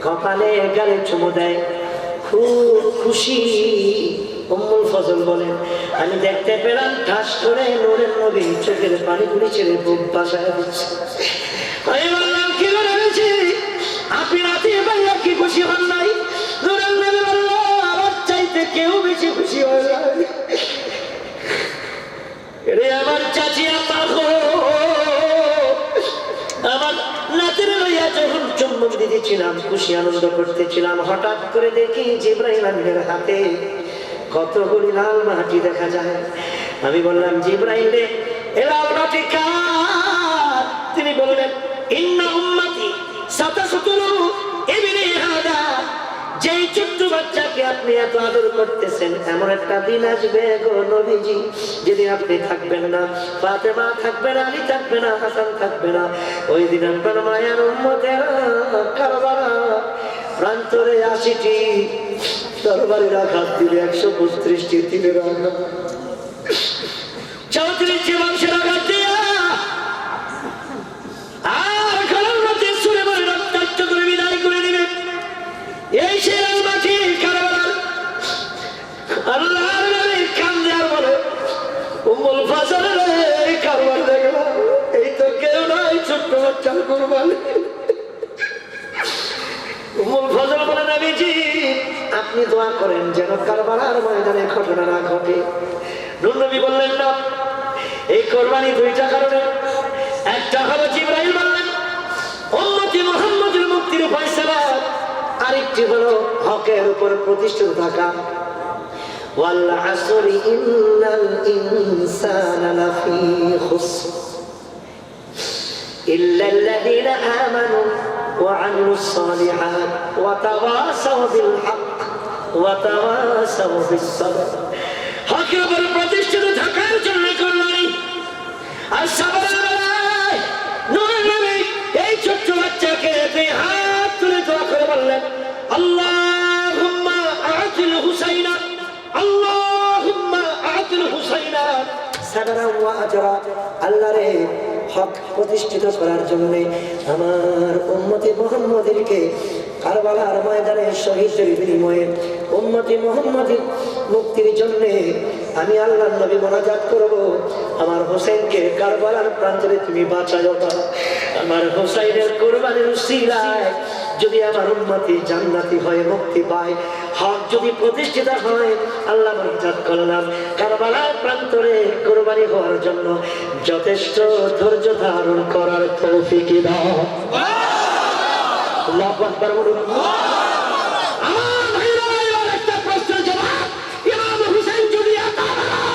কপালে গালে চুমু দেয়, খুব খুশি। উম্মুল ফজল বলেন, আমি দেখতে পেলাম ঠাস করে নূরের নবী চোখের পানিগুলি ছেড়ে বুক বাসায় দিচ্ছে। আমি বললাম, কি করেছি? আপনি রাতে ভাইয়া কি খুশি হন নাই? নূরের নবী বলল, আমার চাইতে কেউ বেশি খুশি হয় না। রে আমার চাচি আমার নাতির লইয়া যখন চুম্বন দিতেছিলাম, খুশি আনন্দ করতেছিলাম, হঠাৎ করে দেখি জিবরাইল আমিনের হাতে কতগুলি লাল মাটি দেখা যায়। আমি বললাম, জিবরাইল রে, এ লাল মাটি কার? তিনি বললেন, ইন্না উম্মতি সাতাসতুরু ইবনি হাদা। যেই ছোট্ট বাচ্চাকে আপনি এত আদর করতেছেন, এমন একটা দিন আসবে গো নবীজি, যেদিন আপনি থাকবেন না, ফাতেমা থাকবে না, আলী থাকবে না, হাসান থাকবে না। ওই দিন আপনার মায়ের উম্মতেরা কারবালা প্রান্তরে 80টি তরবারির আঘাত দিলে 132টি তীরের আঘাত, 34টি মানুষের আঘাত দিয়া আর গলার মধ্যে সুরে বলে রক্তাক্ত করে বিদায় করে দিবে। এই সে মাটি কারবালার আল্লাহর নবী কান্দে আর বলে, উম্মুল ফজল রে, কারবার দেখলাম, এই তো কেউ নাই, ছোট্ট বাচ্চার কুরবানি। উম্মুল ফজল বলে, নবীজি আপনি দোয়া করেন যেন কারবালার ময়দানে ঘটনা না ঘটে। নূর নবী বললেন, না, এই কুরবানি 2টা কারণে। একটা হলো জিবরাইল বললেন উম্মতি মুহাম্মদের মুক্তির ফয়সালা, আরেকটি হলো হকের উপর প্রতিষ্ঠিত থাকা। ওয়াল আসরি ইন্নাল ইনসানা লাফি খুসর ইল্লাল্লাযীনা আমানু ওয়া আমিলুস সালিহাত ওয়া তাওয়াসাউ বিল হক ওয়া তাওয়াসাউ বিস সাবর। হকের উপর প্রতিষ্ঠিত থাকার জন্য কুরবানি আর সাবরের নূরের নবী এই ছোট্ট বাচ্চাকে দুই হাত তুলে দোয়া করে বললেন, আল্লাহুম্মা আ'তিল হুসাইনা, আল্লাহুম্মা আ'তিল হুসাইনা সাবরা ওয়া আজরা। আল্লাহ রে, হক প্রতিষ্ঠিত করার জন্য আমার উম্মতি মুহাম্মদকে কারবালার ময়দানে শহীদের বিনিময়ে উম্মতি মুহাম্মদের মুক্তির জন্য আমি আল্লাহর নবী মোনাজাত করব, আমার হোসেনকে কারবালার প্রান্তরে তুমি বাঁচাও না। আমার হোসেনের কুরবানির উসিলায় যদি আমার উম্মতি জান্নাতি হয়ে মুক্তি পায়, হক যদি প্রতিষ্ঠিত হয়, আল্লাহ মোনাজাত করলাম কারবালার প্রান্তরে কুরবানি হওয়ার জন্য যথেষ্ট ধৈর্য ধারণ করার তৌফিক দাও। আল্লাহু আকবার বলুন। আমার ভাইরা, এবার একটা প্রশ্নের জবাব, ইমাম হুসাইন যদি এত ভালো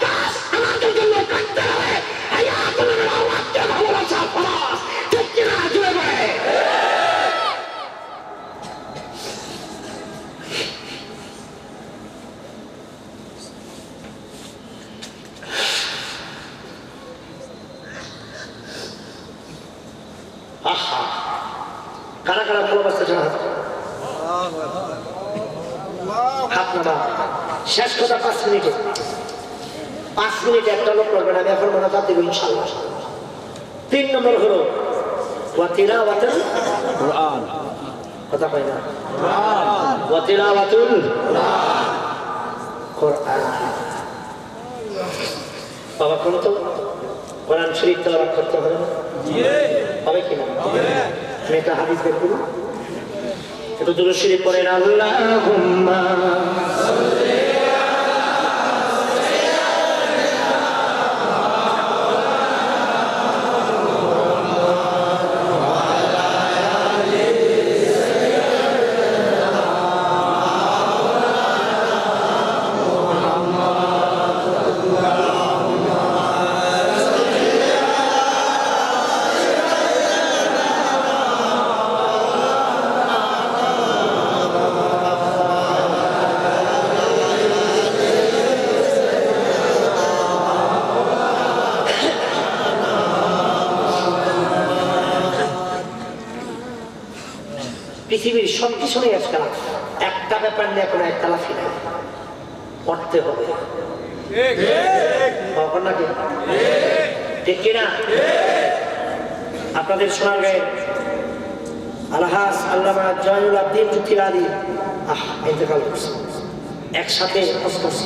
কাজ আমাদের জন্য করতে হবে, হায়াতুল আওলাদকে ভালোবাসা ফরজ, ঠিক কি না? জুড়ে বলে আহা, কারা কারা ভালোবাসতে চান? হাত নামা। শেষ কথা 5 মিনিটে, 5 মিনিটে একটা লোক করবেন, আমি এখন মনে দেবো ইনশাআল্লাহ। 3 নম্বর হলো ওয়া তিলাওয়াতুল কুরআন। কথা কয় না? ওয়া তিলাওয়াতুল কুরআন। বাবা কোন তো কোরআন শরীফ তেলাওয়াত করতে হবে না? হবে কিনা? আমি একটা হাদিস বের করি, একটু দুরূদ শরীফ পড়েন। আল্লাহুম্মা সাল্লি আলা পৃথিবীর সব কিছু নিয়ে একতলা, একটা ব্যাপার নিয়ে কোনো একতলা ফিরে পড়তে হবে। ঠিক কিনা? আপনাদের শোনা গায়ে আলহাজ আল্লামা জয়নুল আবদিন জুতির আলী ইন্তেকাল করছে, একসাথে হজ করছে।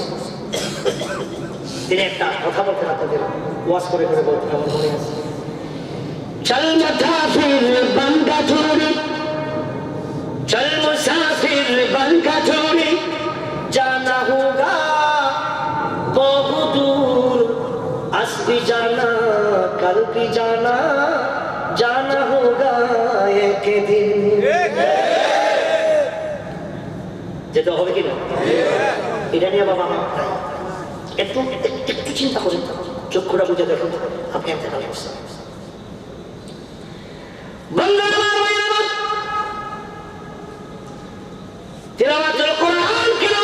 তিনি একটা কথা বলতেন, আপনাদের ওয়াজ করে করে বলতেন, আমার মনে আছে। চল মুসাফির বনকা ছোড়ে, চল মুসাফির বনকা ছোড়ে, জানা হোগা বহু দূর, আজ भी जाना कल भी जाना, जाना होगा एक दिन। যেতে হবে কিনা এটা নিয়ে বাবা একটু একটু চিন্তা করেন, চক্ষুটা বুঝে দেখুন আপনি একটা কাজ করছেন। তিলাওয়াতুল কোরআন কেন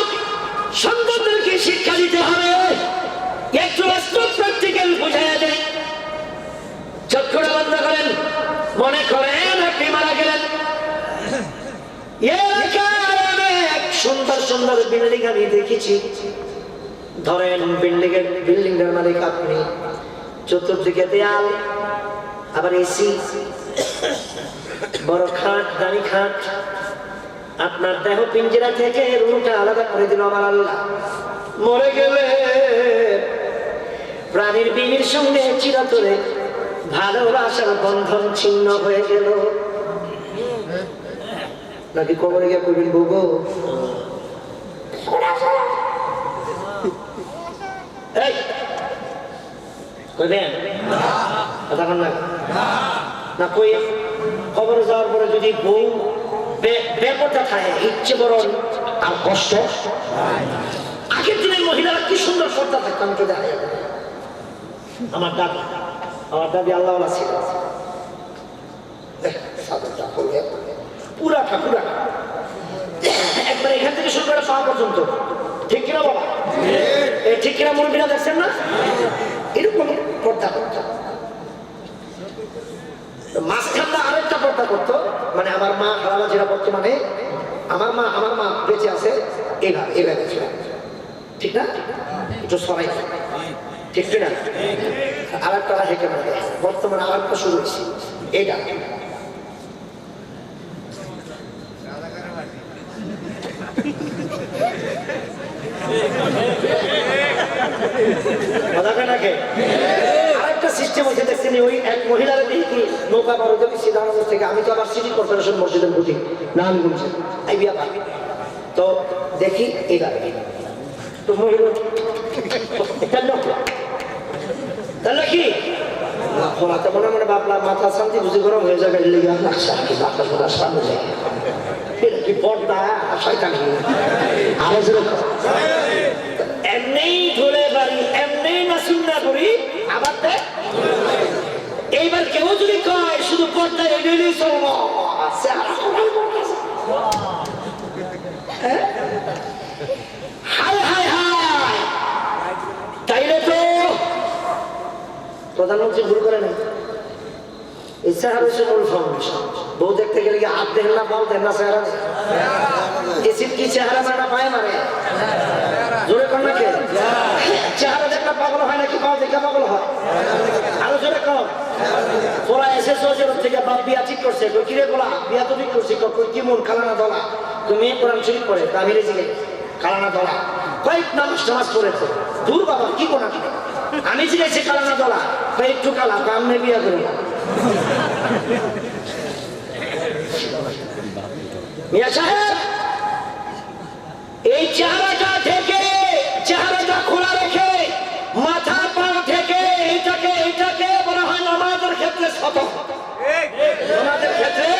সন্তানদেরকে শিক্ষা দিতে হবে, একটু বাস্তব প্র্যাকটিক্যাল বোঝায়া দেয়। চক্ষুটা বন্ধ করেন, মনে করেন আপনি মারা গেলেন, সুন্দর সুন্দর বিল্ডিং আমি দেখেছি, ধরেন বিল্ডিংটার মালিক আপনি, চতুর্দিকে দেয়াল, আবার এসি, বড় খাট, দামি খাট, আপনার দেহ পিঞ্জরা থেকে রুমটা আলাদা করে দিল আমার আল্লাহ। মরে গেলে প্রাণীর বিবির সঙ্গে চিরতরে ভালোবাসার বন্ধন ছিন্ন হয়ে গেল, নাকি কবরে গিয়ে করবেন বউগো কইবেন না কই? খবরে যাওয়ার পরে যদি বউ বেপরদা থাকে, ইচ্ছে বরং আর কষ্ট। আগের দিনের মহিলারা কি সুন্দর পর্দা থাকতো, আমি তো দেখা যাবে। আমার দাদি আল্লাহ ছিল, পুরা একবার এখান থেকে শুরু করে পাওয়া পর্যন্ত, ঠিক কিনা বাবা? ঠিক কিনা মুরব্বীরা দেখছেন না? এরকম পর্দা করতো। মাঝখানটা আরেকটা পর্দা করতো, মানে আমার মা খালাবা যেটা বর্তমানে আমার মা বেঁচে আছে এইভাবে ছিল, ঠিক না? একটু সবাই ঠিক কিনা? আরেকটা হেঁটে মানে বর্তমানে আরেকটা শুরু হয়েছে, এইটা আরেকটা সিস্টেম হচ্ছে দেখছেন, ওই এক মহিলার দেখি নৌকা বারোতে সিদ্ধান্ত থেকে, আমি তো আবার সিটি কর্পোরেশন মসজিদের বুঝি নাম বলছি আইবিয়া ভাই, তো দেখি এটা তো মহিলা তাহলে কি মনে মনে ভাবলাম মাথা শান্তি বুঝি গরম হয়ে যাবে, কি পর্দা শয়তানি। এমনি ধরে বাড়ি, এমনি নাসিন্না করি, আবার এইবার কেউ যদি কয় শুধু পর্দা এগিয়ে চলবো, হায় হায় হায়, তাইলে তো প্রধানমন্ত্রী ভুল করে না। চেহারা হচ্ছে মূল ফাউন্ডেশন। বউ দেখতে গেলে কি হাত দেখেন না, পাও দেন না, চেহারা এসিড কি চেহারা মারে না পায়ে মারে? জোরে কর না কে? চেহারা দেখলে পাগল হয় নাকি পাও দেখে পাগল হয়? আরো জোরে কর। পোলা এসেছো থেকে বাপ বিয়া ঠিক করছে, কিরে বলা বিয়া তো ঠিক করছি, কি মন খালানা দলা, তুমি কোরআন শরীফ পড়ে তামিলে জিগে খালানা দলা কয়েক নামাজ পড়েছে, দূর বাবা কি কোনা কি আমি জিগেছি খালানা দলা একটু কালা কামনে বিয়া করি মিয়া সাহেব। এই চেহারাটা খোলা রেখে মাথা পা থেকে এটাকে বলা হয় নামাজের ক্ষেত্রে শত, নামাজের ক্ষেত্রে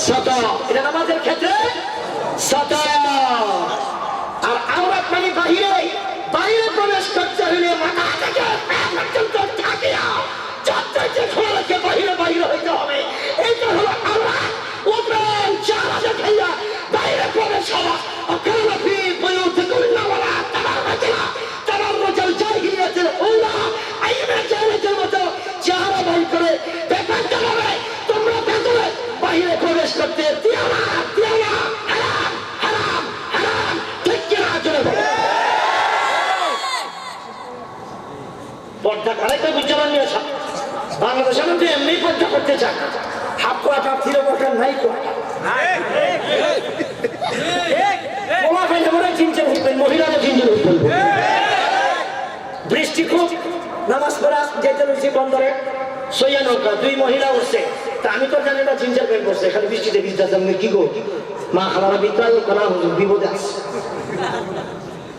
শত, এটা নামাজের ক্ষেত্রে শত। আর আমরা মানে বাহিরে প্রবেশ করতে হলে মাথা থেকে পর্যন্ত থাকিয়া চারটাকে খোলা রেখে বাহিরে হইতে হবে। এইটা হলো আমরা ওপেন চেহারা দেখাইয়া বাইরে প্রবেশ হওয়া। চেহারা বাই করে তোমরা ভেতরে বাহিরে প্রবেশ করতে সামনে তো এমনি পর্দা করতে চান, হাফ কোয়ার্টার ছিল কোয়ার্টার নাই কোয়ার্টার চিনতে উঠবেন, মহিলারা চিনতে উঠবেন। বৃষ্টি খুব, নামাজ পড়া যেতে রয়েছে বন্দরে, সইয়া নৌকা, 2 মহিলা উঠছে। তা আমি তো জানি না জিঞ্জার প্যান্ট করছে, খালি বৃষ্টিতে ভিজতে কি গো মা খাবার বিদ্যালয় করা বিপদে আসছে।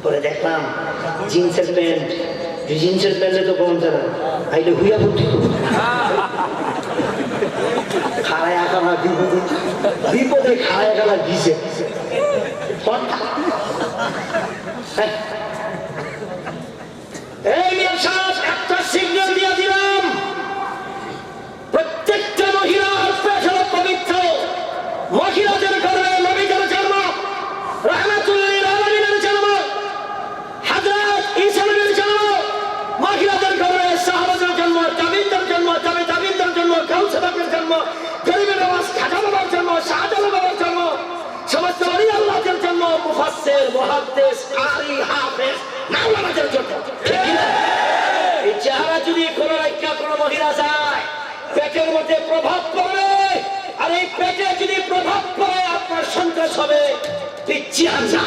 পরে দেখলাম জিন্সের প্যান্ট, জিন্সের প্যান্টে তো কম যারা আইলে হুইয়া পড়তে খাড়ায় আঁকাবার বিপদে, বিপদে খাড়ায় আঁকাবার ভিজে একটা সিগন্যাল দিয়ে দিলাম, প্রত্যেকটা মহিলার পেছন পবিত্র, মহিলাদের ঘরে নবীদের জন্ম, রাহমাতুল্লিল আলামিনের জন্ম, হযরত ঈসা নবীর জন্ম, মহিলাদের ঘরে সাহাবাদের জন্ম, তাবিঈনদের জন্ম, তাবিঈনদের জন্ম, কাউসারের জন্ম, গরিবের নওয়াজ খাজা বাবার জন্ম, শাহজালাল বাবার জন্ম, সমস্ত ওলি আল্লাহদের জন্ম, মুফাসসির, মুহাদ্দিস, কারি, হাফেজ, মাওলানাদের জন্য। ঠিক না? এই চেহারা যদি কোনো রাজ্যে কোনো মহিলা যায়, পেটের মধ্যে প্রভাব পড়বে, আর এই পেটে যদি প্রভাব পড়ে আপনার সন্ত্রাস হবে, পিচ্ছি হামজা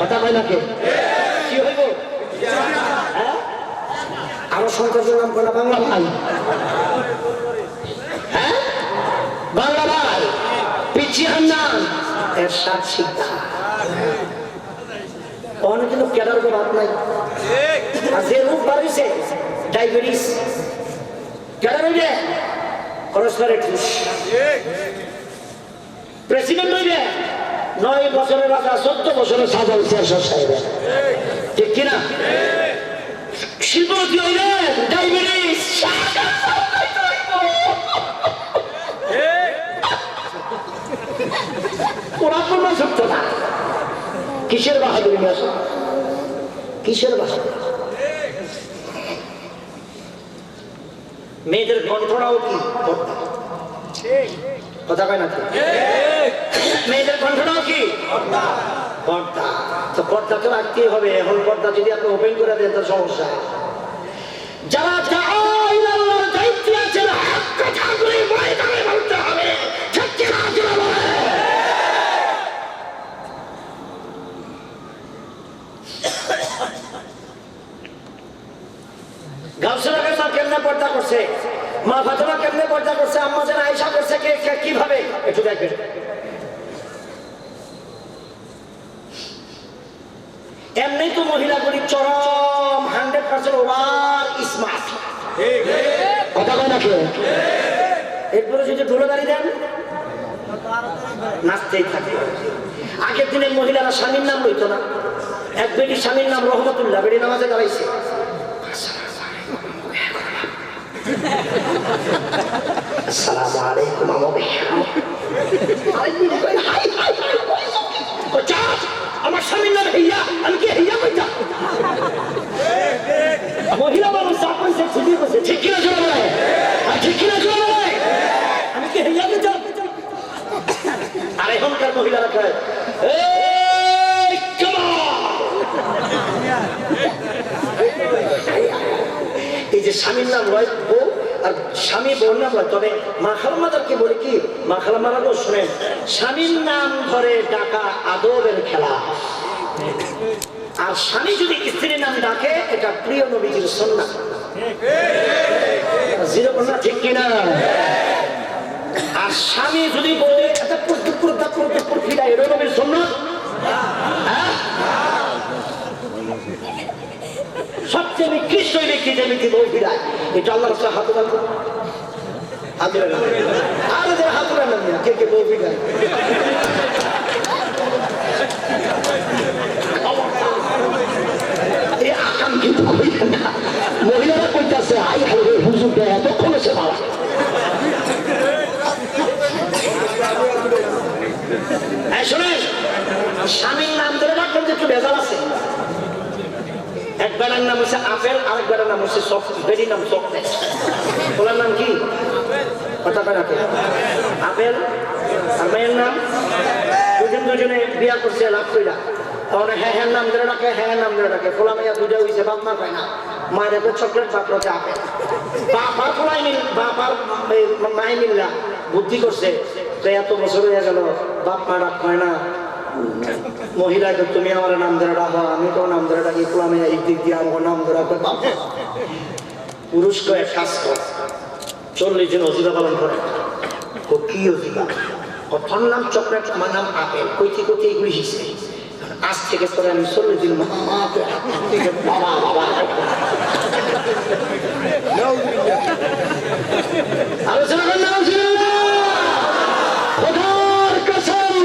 কথা হয় নাকি? কি হইব? আরো সন্ত্রাসের নাম করা বাংলা ভাই, হ্যাঁ বাংলা ভাই, পিচ্ছি হামজা এর সাত শিক্ষা অনেক কিন্তু কেদার ভাব নাই। আর যে রোগ বাড়িছে ডায়াবেটিস, কেদার হইবে করসপারেটিস, প্রেসিডেন্ট হইবে 9 বছরের রাজা, 14 বছরের সাজা চেয়ারশাহ সাহেব, ঠিক কিনা? শিল্পপতি হইলে ডায়াবেটিস, ওরা কোনো সত্য না। কিসের বাহাদুরি আছে? কিসের বাহাদুরি? মেয়েদের কণ্ঠটাও কি কথা কয় না? মেয়েদের কণ্ঠটাও কি পর্দা? তো পর্দা তো রাখতেই হবে। এখন পর্দা যদি আপনি ওপেন করে দেন তার সমস্যা। যারা আল্লাহর দায়িত্বে আছেন, হক কথাগুলি ময়দানে বলতে হবে, ঠিক কিনা? গাউসুল আজম কেমনে পর্দা করছে, মা ফাতেমা কেমনে পর্দা করছে, আম্মা জান আয়েশা করছে কিভাবে, একটু দেখবেন। এমনি তো মহিলাগুলি চরম 100% ওভার স্মার্ট, কথা কয় নাকি? এরপরে যদি ঢোলবাড়ি দেন নাচতেই থাকে। আগের দিনের মহিলারা স্বামীর নাম লইতো না। এক বেটি স্বামীর নাম রহমতুল্লাহ, বেটি নামাজে দাঁড়াইছে, আসসালামু আলাইকুম আমার স্বামীর নাম হিয়া, আমি কি হিয়া কইতা? মহিলা মানুষ যা কইছে ঠিকই কইছে, ঠিক কিনা জোরে বলে, ঠিক কিনা জোরে বলে, আমি কি হিয়া কইতা? আর এখনকার মহিলারা কয় এই কামাল, এই যে স্বামীর নাম রয় বউ আর স্বামী বউর নাম রয়। তবে মা খালাম্মাদেরকে বলি কি, মা খালাম্মারা শুনেন, স্বামীর নাম ধরে ডাকা আদবের খেলা, আর স্বামী যদি স্ত্রীর নাম ডাকে এটা প্রিয় নবীজির সুন্নাহ। ঠিক কিনা? আর স্বামী যদি বলে এটা এটা নবীর সুন্নাহ। সবচেয়ে নিকৃষ্ট ব্যক্তি যে ব্যক্তি বউ ফিরায়, এটা আল্লাহ রাসূল হাত উঠান, হাত উঠান, আর এদের হাত উঠান না, কে বউ ফিরায়। এই আকাঙ্ক্ষিত হইলেন না, মহিলারা কইতাছে আই হাই হুজুরটা এতক্ষণ এসে ভালো। শোনেন, স্বামীর নাম ধরে রাখবেন যে একটু ভেজাল আছে। এক বেড়ার নাম হচ্ছে আপেল, আরেক বেড়ার নাম হচ্ছে বেরির নাম চকলেট। ওনার নাম কি কথা বেড়াতে আপেল, আর মেয়ের নাম দুজনে বিয়া করছে লাভ কইরা, তখন হ্যাঁ নাম ধরে রাখে, হ্যাঁ নাম ধরে রাখে। ফোলা মেয়া দুইটা হয়েছে, বাপ মা পায় না, মায়ের চকলেট, বাপ রাখে আপেল। বাপার ফলাই মিল বাপার মাই মিল্লা বুদ্ধি করছে যে এত বছর হয়ে গেল বাপ মা ডাক হয় না, মহিলাকে তুমি আমার নাম ধরে ডাকো, আমি তো নাম ধরে ডাকি, আমি এই দিক দিয়ে আমার নাম ধরে ডাকো। পুরুষকে এক কাজ কর, 40 জন অজিবা পালন করে। কি অজিবা? ওর নাম চকলেট, আমার নাম আপেল, কইতে কইতে এগুলি শিখছে। আজ থেকে পরে আমি 40 দিন আলোচনা করলাম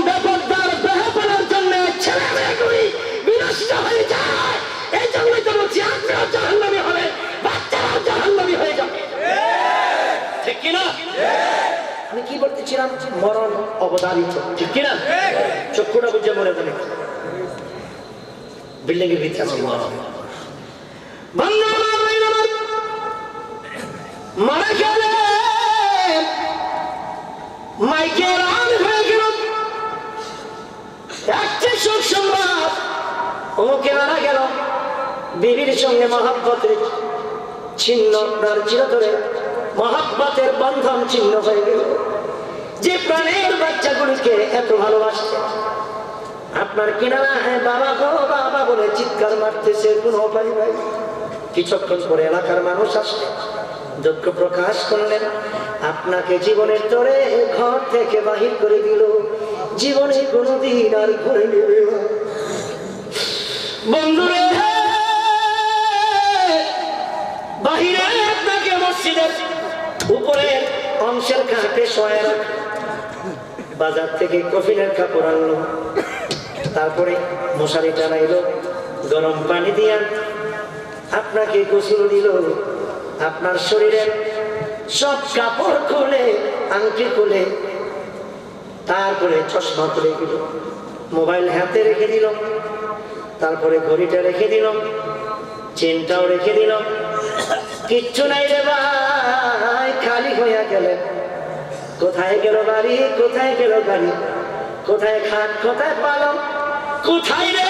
ব্যাপারদার ব্যাপারের জন্য ছেলেমেয়েগুলি বিনষ্ট হয়ে যায়। এই জন্যই তো বলছি আপনিও জাহান্নামী হবে, বাচ্চারাও জাহান্নামী হয়ে যাবে, ঠিক কিনা? আমি কি বলতেছিলাম? মরণ অবধারিত, ঠিক কিনা? চক্ষুটা বুঝে মনে মনে বিল্ডিং এর ভিতরে আছে মরণ। মারা গেলে মাইকের আন হয়ে গেল একটা শোক সংবাদ, ওকে মারা গেল, বিবির সঙ্গে মহাব্বতের ছিন্ন, তার চিরতরে মহাব্বতের বন্ধন ছিন্ন হয়ে গেল। যে প্রাণের বাচ্চাগুলিকে এত ভালোবাসছে, আপনার কিনারা হ্যাঁ বাবা গো বাবা বলে চিৎকার মারতেছে, কোনো উপায় নাই। কিছুক্ষণ পরে এলাকার মানুষ আসলে দুঃখ প্রকাশ করলেন, আপনাকে জীবনের তরে ঘর থেকে বাহির করে দিল, জীবনে কোনোদিন আর ঘুরে নেবে না। বন্ধুরে বাহিরে আপনাকে মসজিদের উপরের অংশের কাঁটে শোয়া রাখ, বাজার থেকে কফিনের কাপড় আনলো, তারপরে মশারি টানাইলো, গরম পানি দিয়া আপনাকে গোসল দিল, আপনার শরীরের সব কাপড় খুলে আংটি খুলে, তারপরে চশমা খুলে দিল, মোবাইল হাতে রেখে দিল, তারপরে ঘড়িটা রেখে দিল, চেনটাও রেখে দিল, কিচ্ছু নাই রে ভাই, খালি হইয়া গেলেন। কোথায় গেল বাড়ি, কোথায় গেল গাড়ি, কোথায় খাট, কোথায় পালং, কোথায় রে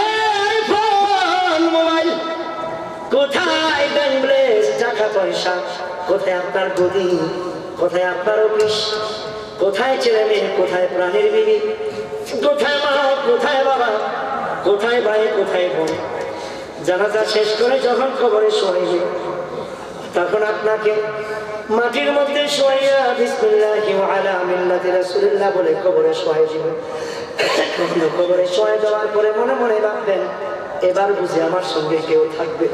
ফোন মোবাইল, কোথায় ব্যাংব্লেস টাকা পয়সা, কোথায় আপনার গদি, কোথায় আপনার অফিস, কোথায় ছেলে মেয়ে, কোথায় প্রাণের বিবি, কোথায় মা, কোথায় বাবা, কোথায় ভাই, কোথায় বোন। জানাজা শেষ করে যখন কবরে শোয়াইবে, তখন আপনাকে মাটির মধ্যে শোয়াইয়া বিসমিল্লাহি ওয়া আলা মিল্লাতি রাসূলিল্লাহ বলে কবরে শোয়াই দিবেন। কবরে শোয়াই দেওয়ার পরে মনে মনে ভাববেন, এবার বুঝি আমার সঙ্গে কেউ থাকবে।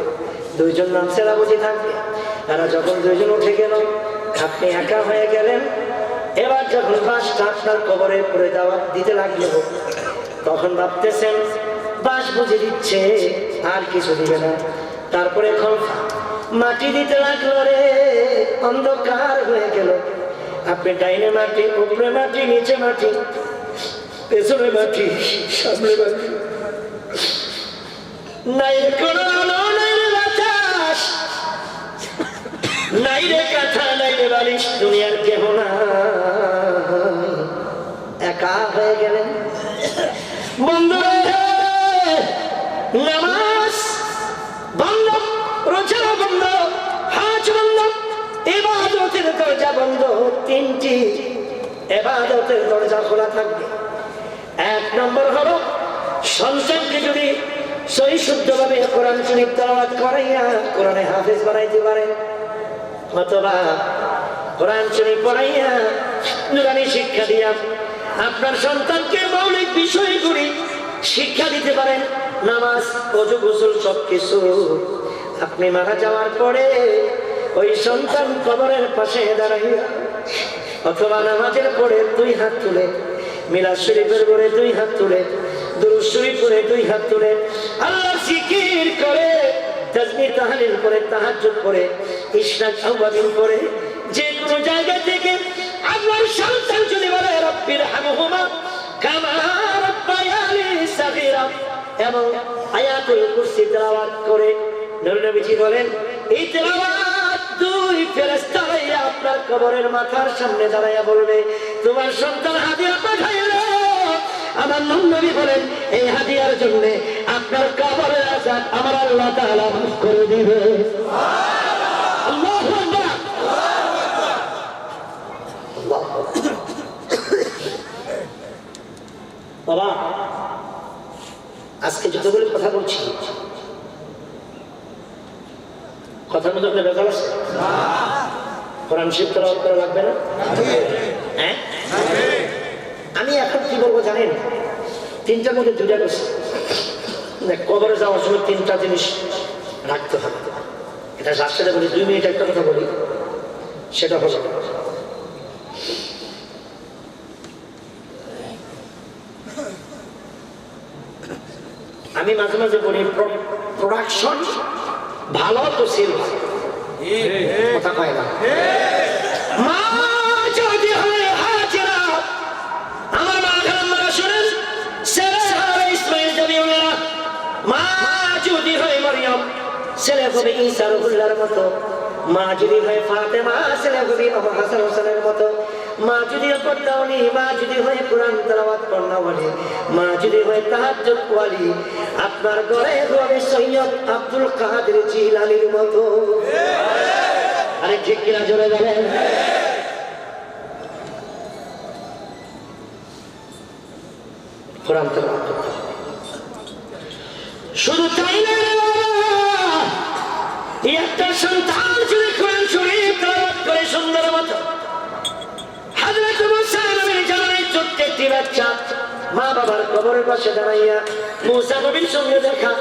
2 জন মানুষেরা বুঝি থাকবে। তারা যখন 2 জন উঠে গেল, আপনি একা হয়ে গেলেন। এবার যখন বাঁশটা আপনার কবরে পড়ে দেওয়া দিতে লাগলো, তখন ভাবতেছেন বাঁশ বুঝে দিচ্ছে, আর কিছু দিবে না। তারপরে খলফা মাটি দিতে লাগলো, রে অন্ধকার হয়ে গেল। আপনি ডাইনে মাটি, উপরে মাটি, নিচে মাটি, পেছনে মাটি, সামনে মাটি, নাই কোনো আলো, নাই রে বাতাস, নাই রে কাঁথা, নাই রে বালিশ, দুনিয়ার কেহ না, একা হয়ে গেলেন। বন্ধুরে নামাজ বন্ধ, রোজা বন্ধ, হাজ বন্ধ, ইবাদতের দরজা বন্ধ। 3টি ইবাদতের দরজা খোলা থাকবে। 1 নম্বর হলো সন্তানকে যদি সহি শুদ্ধভাবে কোরআন শরীফ তেলাওয়াত করাইয়া কোরআনে হাফেজ বানাইতে পারেন, অথবা কোরআন শরীফ পড়াইয়া নুরানি শিক্ষা দিয়া আপনার সন্তানকে মৌলিক বিষয়গুলি শিক্ষা দিতে পারেন, নামাজ, ওযু, গোসল সবকিছু। আপনি মারা যাওয়ার পরে ওই সন্তান কবরের পাশে দাঁড়াইয়া অথবা নামাজের পরে 2 হাত তুলে, মিলাদ শরীফের পরে 2 হাত তুলে, দুরূদ শরীফ পরে 2 হাত তুলে, আল্লাহর জিকির করে, তাসবিহ তাহলিল করে, তাহাজ্জুদ করে, ইশরাক আওয়াবিন করে, যে কোনো জায়গা থেকে আপনার সন্তান যদি বলে রব্বির হামহুমা কামা রাব্বায়ানি সাগীরা এবং আয়াতুল কুরসি তেলাওয়াত করে, নবীজি বলেন এই তেলাওয়াত 2 ফেরেশতা আইয়া আপনার কবরের মাথার সামনে দাঁড়াইয়া বলবে, তোমার সন্তান হাদিয়া পাঠাইলো। আমার নবী বলেন এই হাদিয়ার জন্য আপনার কবরের আযাব আমার আল্লাহ তাআলা মাফ করে দিবে। আল্লাহু আকবার। বাবা আজকে যতগুলো কথা বলছি কথার মধ্যে আপনার ব্যাপার আছে? কোরআন শরীফ তেলাওয়াত করা লাগবে না? হ্যাঁ, আমি এখন কি বলবো জানেন, তিনটার মধ্যে দুটা করছি। কবরে যাওয়ার সময় তিনটা জিনিস রাখতে হবে। এটা রাস্তাতে বলি 2 মিনিট একটা কথা বলি, সেটা হলো আমি মাঝে মাঝে বলি প্রোডাকশন ভালো তো সেল কথা কয় না। মা যদি হয় হাজেরা, আমার মা খালাম্মারা শুনেন, ছেলে হবে ইসমাইল জবিউল্লাহ, মা যদি হয় মারিয়াম, ছেলে হবে ঈসা রুহুল্লাহর মতো, মা যদি হয় ফাতেমা, ছেলে হবে ইমাম হাসান হোসেনের মতো, মা যদি পর্দাওয়ালি, মা যদি হয় কোরআন তেলাওয়াত কর্ণাওয়ালি, মা যদি হয় তাহাজ্জুদ ওয়ালি, আপনার ঘরে হবে সৈয়দ আব্দুল কাদের জিলানীর মতো। আরে ঠিক কিনা জোরে বলেন? কোরআন তেলাওয়াত করতে হবে। শুধু তাই না, একটা সন্তান যদি কোরআন শরীফ তেলাওয়াত করে সুন্দর মতো, হযরত মুসা নবীর জামানায় ছোট্ট একটি বাচ্চা মা বাবার কবরের পাশে দাঁড়াইয়া মুসা নবীর সঙ্গে দেখা।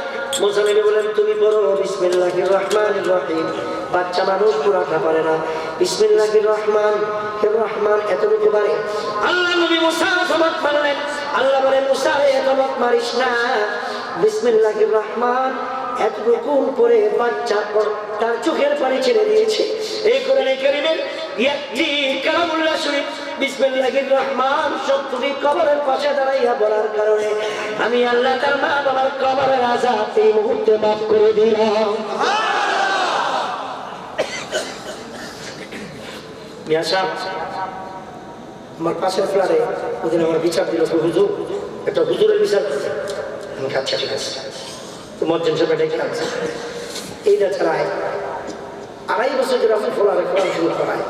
মুসা নবী বলেন, তুমি পড়ো বিসমিল্লাহির রহমানির রহিম। বাচ্চা মানুষ পুরাটা পারে না, বিসমিল্লাহির রহমানির রহমান এতটুকু পারে। আল্লাহ নবী মুসা ধমক মারলেন। আল্লাহ বলেন, মুসা রে ধমক মারিস না, বিসমিল্লাহির রহমান এতটুকু পরে বাচ্চা তার চোখের পানি ছেড়ে দিয়েছে। এই কোরআনে কারীমের একটি কালামুল্লাহ শরীফ বিসমিল্লাহির রহমান শব্দটি কবরের পাশে দাঁড়াইয়া বলার কারণে আমি আল্লাহ তার মা বাবার কবরের আযাব এই মুহূর্তে মাফ করে দিলাম। মিয়া সাহেব আমার পাশের ফ্ল্যাটে ওদিন আমার বিচার দিল, হুজুর একটা হুজুরের বিচার। আচ্ছা ঠিক আছে, তো মজ্জেন সাহেব ডেকে আনছে। এইটা ছাড়াই 2.5 বছর ধরে আমি ফোলারে কোরআন শুরু করাই,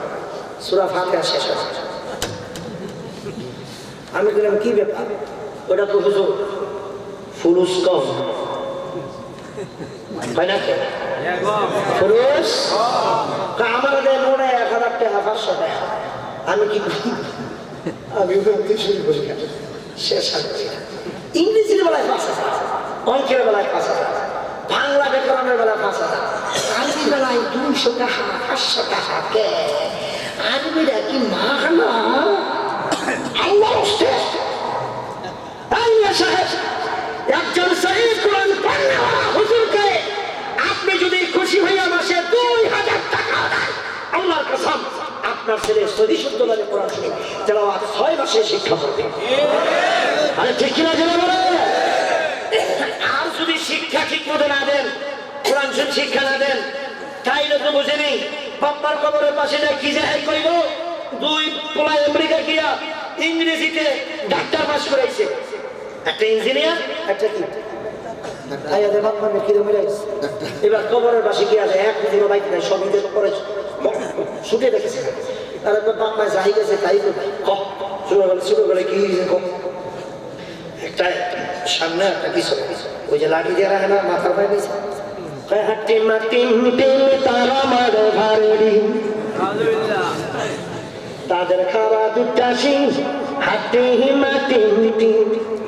সূরা ফাতিহা শেষ হয়। আমি বললাম কি ব্যাপার? ওটা তো হুজুর ফুলুস কম হয় না, ফুলুস আমাদের মনে 1000 টাকা 500 টাকা। আমি কি আমি শুরু করি শেষ হয়। ইংরেজির বেলায় 5,000, অঙ্কের বেলায় 5,000, বাংলা ব্যাকরণের বেলায় 5,000, আরবি বেলায় 200 টাকা 500 টাকা। কে আরবিটা কি মানা? আল্লাহ একজন সহিহ কোরআন পড়নেওয়ালা হুজুরকে আপনি যদি খুশি হইয়া মাসে 2000 টাকা দেন, আল্লাহর কসম আপনার ছেলে সহি শুদ্ধভাবে কোরআন শরীফ তেলাওয়াত 6 মাসে শিক্ষা করবে। আরে ঠিক কিনা জেনে বলে? আর যদি শিক্ষা ঠিক মতো না দেন, কোরআন শরীফ শিক্ষা না দেন, তাইলে তো বুঝে নেই বাপ্পার কবরের পাশে যা কি যায় কইব। 2 পোলা আমেরিকা গিয়া ইংরেজিতে ডাক্তার পাস করাইছে, একটা ইঞ্জিনিয়ার একটা কি এবার কবরের পাশে গিয়া যায়, 1 দিনও বাইক নাই, সব ঈদের পরে ছুটে দেখেছে। তার বাপ মা যাই গেছে তাই শুরু করে কি একটা সামনে একটা পিছনে, ওই যে লাঠি দিয়ে রাখে না মাথার পায়ে দিয়েছে, হাঁটি মাটি তারা মার ভারি তাদের খাওয়া 2টা শিং হাতে মাটি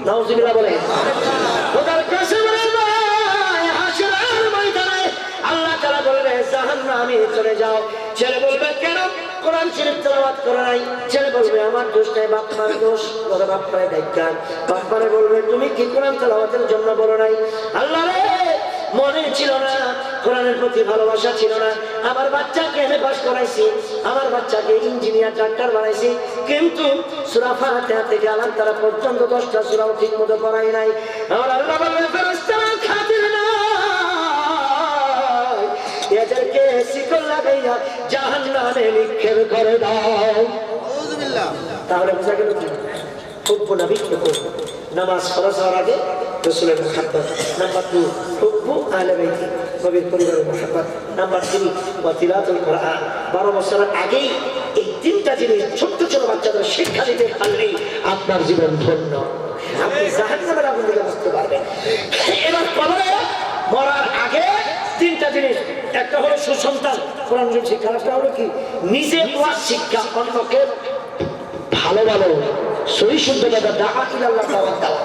নাউজুবিল্লাহ বলে। ওদের কসমের হাসরের ময়দানে আল্লাহ তাআলা বলবে জাহান্নামে চলে যাও। ছেলে বলবে কেন? কোরআন শরীফ তেলাওয়াত করে নাই। ছেলে বলবে আমার দোষ নাই, বাপমার দোষ। ওরা বাপমারে ডাক্তার, বাপমারে বলবে তুমি কি কোরআন তেলাওয়াতের জন্য বলো নাই? আল্লাহ রে মনে ছিল না, কোরআনের প্রতি ভালোবাসা ছিল না। আমার বাচ্চাকে এমএ পাস করাইছি, আমার বাচ্চাকে ইঞ্জিনিয়ার ডাক্তার বানাইছি, কিন্তু সূরা ফাতিহা থেকে আলাম তারা পর্যন্ত 10টা সূরাও ঠিক মতো পড়াই নাই। আমার আল্লাহ বলবে ফেরেশতারা খাতির না, এদেরকে শিকল লাগাইয়া জাহান্নামে নিক্ষেপ করে দাও। আউযুবিল্লাহ। তাহলে বুঝা গেল কি? হুব্বু নবী করব, নামাজ ফরজ হওয়ার আগে রাসূলের মুহাব্বত। নাম্বার 2 হুব্বু আহলে বাইত, নবীর পরিবারের মুহাব্বত। নাম্বার 3 ওয়া তিলাওয়াতুল কোরআন। 12 বছরের আগেই এই 3টা জিনিস ছোট ছোট বাচ্চাদের শিক্ষা দিতে পারলেই আপনার জীবন ধন্য। আপনি মরার আগে তিনটা জিনিস, একটা হলো সুসন্তান কোরআন শিক্ষা, একটা হলো কি নিজে ওয়াজ শিক্ষা, অন্যকে ভালো ভালো সহি শুদ্ধতা দাওয়াত ইলাল্লাহ দাওয়াত দাও।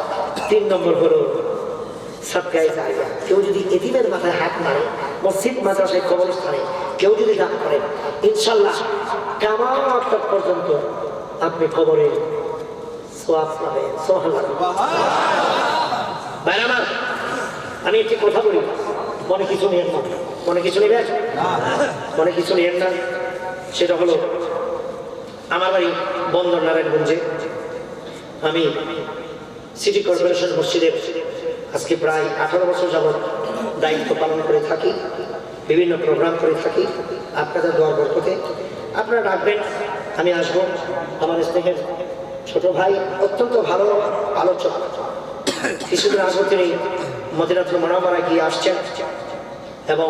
3 নম্বর হলো সাদকায়ে জারিয়া। কেউ যদি এতিমের মাথায় হাত মারে, মসজিদ মাদ্রাসায় কবরস্থানে কেউ যদি দান করে, ইনশাআল্লাহ কিয়ামত পর্যন্ত আপনি কবরে সওয়াব পাবেন। সুবহানাল্লাহ। ভাইরা আমার, আমি একটি কথা বলি, মনে কিছু নেন না, মনে কিছু নেবেন, মনে কিছু নেন না। সেটা হলো আমার বাড়ি বন্দর নারায়ণগঞ্জে। আমি সিটি কর্পোরেশন মসজিদের আজকে প্রায় 18 বছর যাবৎ দায়িত্ব পালন করে থাকি, বিভিন্ন প্রোগ্রাম করে থাকি। আপনাদের দোয়ার বরকতে আপনারা ডাকবেন, আমি আসবো। আমার স্নেহের ছোট ভাই, অত্যন্ত ভালো আলোচক, কিছুদিন আগে তিনি মদিনাতুল মুনাওয়ারায় গিয়ে আসছেন এবং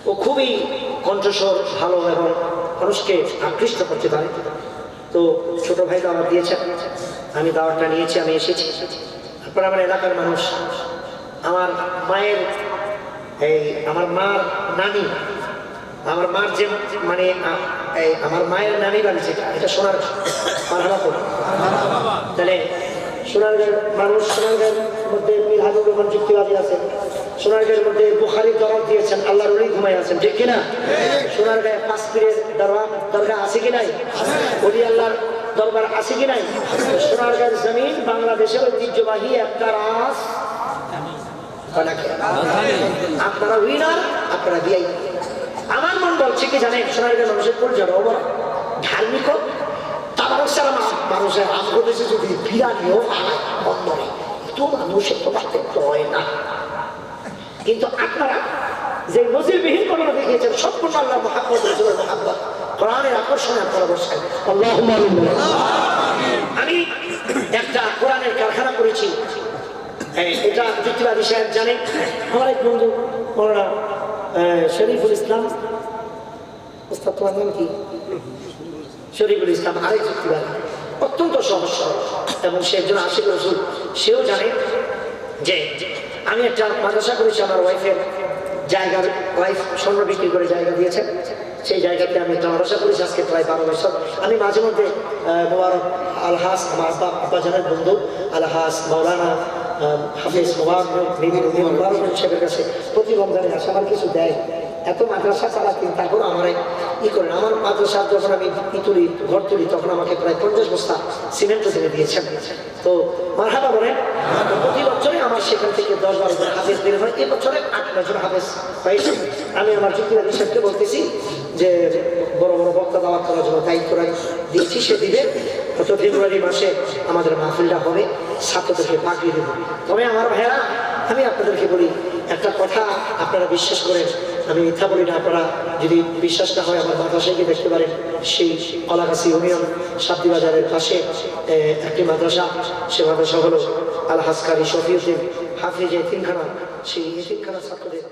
ও খুবই কণ্ঠস্বর ভালো এবং মানুষকে আকৃষ্ট করতে পারে। তো ছোট ভাই দাওয়াত দিয়েছেন, আমি দাওয়াতটা নিয়েছি, আমি এসেছি। আপনারা আমার এলাকার মানুষ, আমার মায়ের আমার মার নানি, আমার মার যে মানে আমার মায়ের নানি বাড়ি যেটা, এটা সোনার মারহাবাপুর। তাহলে সোনারগাঁয়ের মানুষ, সোনারগাঁয়ের মধ্যে মীর হাবিবুর রহমান যুক্তিবাদী আছে, সোনারগাঁয়ের মধ্যে বুখারী দরবার দিয়েছেন, আল্লাহর ওলি ঘুমাই আছেন, ঠিক কিনা? সোনারগাঁয়ে 5 পীরের দরগা আছে কি নাই? ওলি আল্লাহর দরবার আছে কি নাই? সোনারগাঁয়ের জমিন বাংলাদেশের ঐতিহ্যবাহী একটা রাজ। আপনারা উইনার, আপনারা বিআই। আমার মন বলছে কি জানেন, সোনারগাঁয়ের মানুষের পরিচয় ধার্মিক মানুষের আমগদেশে যদি বিরানিও বন্ধনে তো মানুষের তো পার্থক্য হয় না। কিন্তু আপনারা যে নজিরবিহীন ঘটনা দেখিয়েছেন, সম্পূর্ণ আল্লাহ মুহাম্মদ রাসূলের মুহাব্বত, কোরআনের আকর্ষণে আপনারা বসেন। আল্লাহুম্মা আমিন। আমি একটা কোরআনের কারখানা করেছি, এটা যুক্তিবাদী সাহেব জানেন। আমার এক বন্ধু মৌলানা শরীফুল ইসলাম, ওস্তাদ তোমার নাম কি? শরীফুল ইসলাম, আরেক যুক্তিবাদী, অত্যন্ত সহজ সরল এবং সে একজন আশিক রাসূল। সেও জানে যে আমি একটা মাদ্রাসা করেছি, আমার ওয়াইফের জায়গার, ওয়াইফ স্বর্ণ বিক্রি করে জায়গা দিয়েছেন, সেই জায়গাতে আমি একটা মাদ্রাসা করেছি আজকে প্রায় 12 বছর। আমি মাঝে মধ্যে মোবারক আলহাস, আমার আব্বাজানের বন্ধু আলহাস মাওলানা হাফেজ মোবারক সাহেবের কাছে প্রতি রমজানে আসে, আমার কিছু দেয়। এত মাদ্রাসা চালাতেন, তারপর আমার ই করেন। আমার মাদ্রাসা যখন আমি তুলি, ঘর তুলি, তখন আমাকে প্রায় 50 বস্তা সিমেন্ট তুলে দিয়েছেন। তো মারহাবা বলেন। প্রতি বছরে আমার সেখান থেকে 10-12 জন হাফেজ বের হয়। এই বছরে 8-9 জন হাফেজ পাইছি। আমি আমার যুক্তিবাদী সাহেবকে বলতেছি যে বড় বড় বক্তা দাওয়াত করার জন্য দায়িত্ব দিয়েছি, সে দিবে। গত ফেব্রুয়ারি মাসে আমাদের মাহফিলটা হবে, ছাত্রদেরকে পাঠিয়ে দেব। তবে আমার ভাইয়েরা, আমি আপনাদেরকে বলি একটা কথা, আপনারা বিশ্বাস করেন, আমি মিথ্যা বলি না। আপনারা যদি বিশ্বাস না হয়, আমার মাদ্রাসায় গিয়ে দেখতে পারেন। সেই কলাগাছি ইউনিয়ন সাবদি বাজারের পাশে একটি মাদ্রাসা, সে মাদ্রাসা হলো আল হাসকারি শফিউদ্দিন হাফিজ এতিমখানা। সেই এতিমখানা ছাত্রদের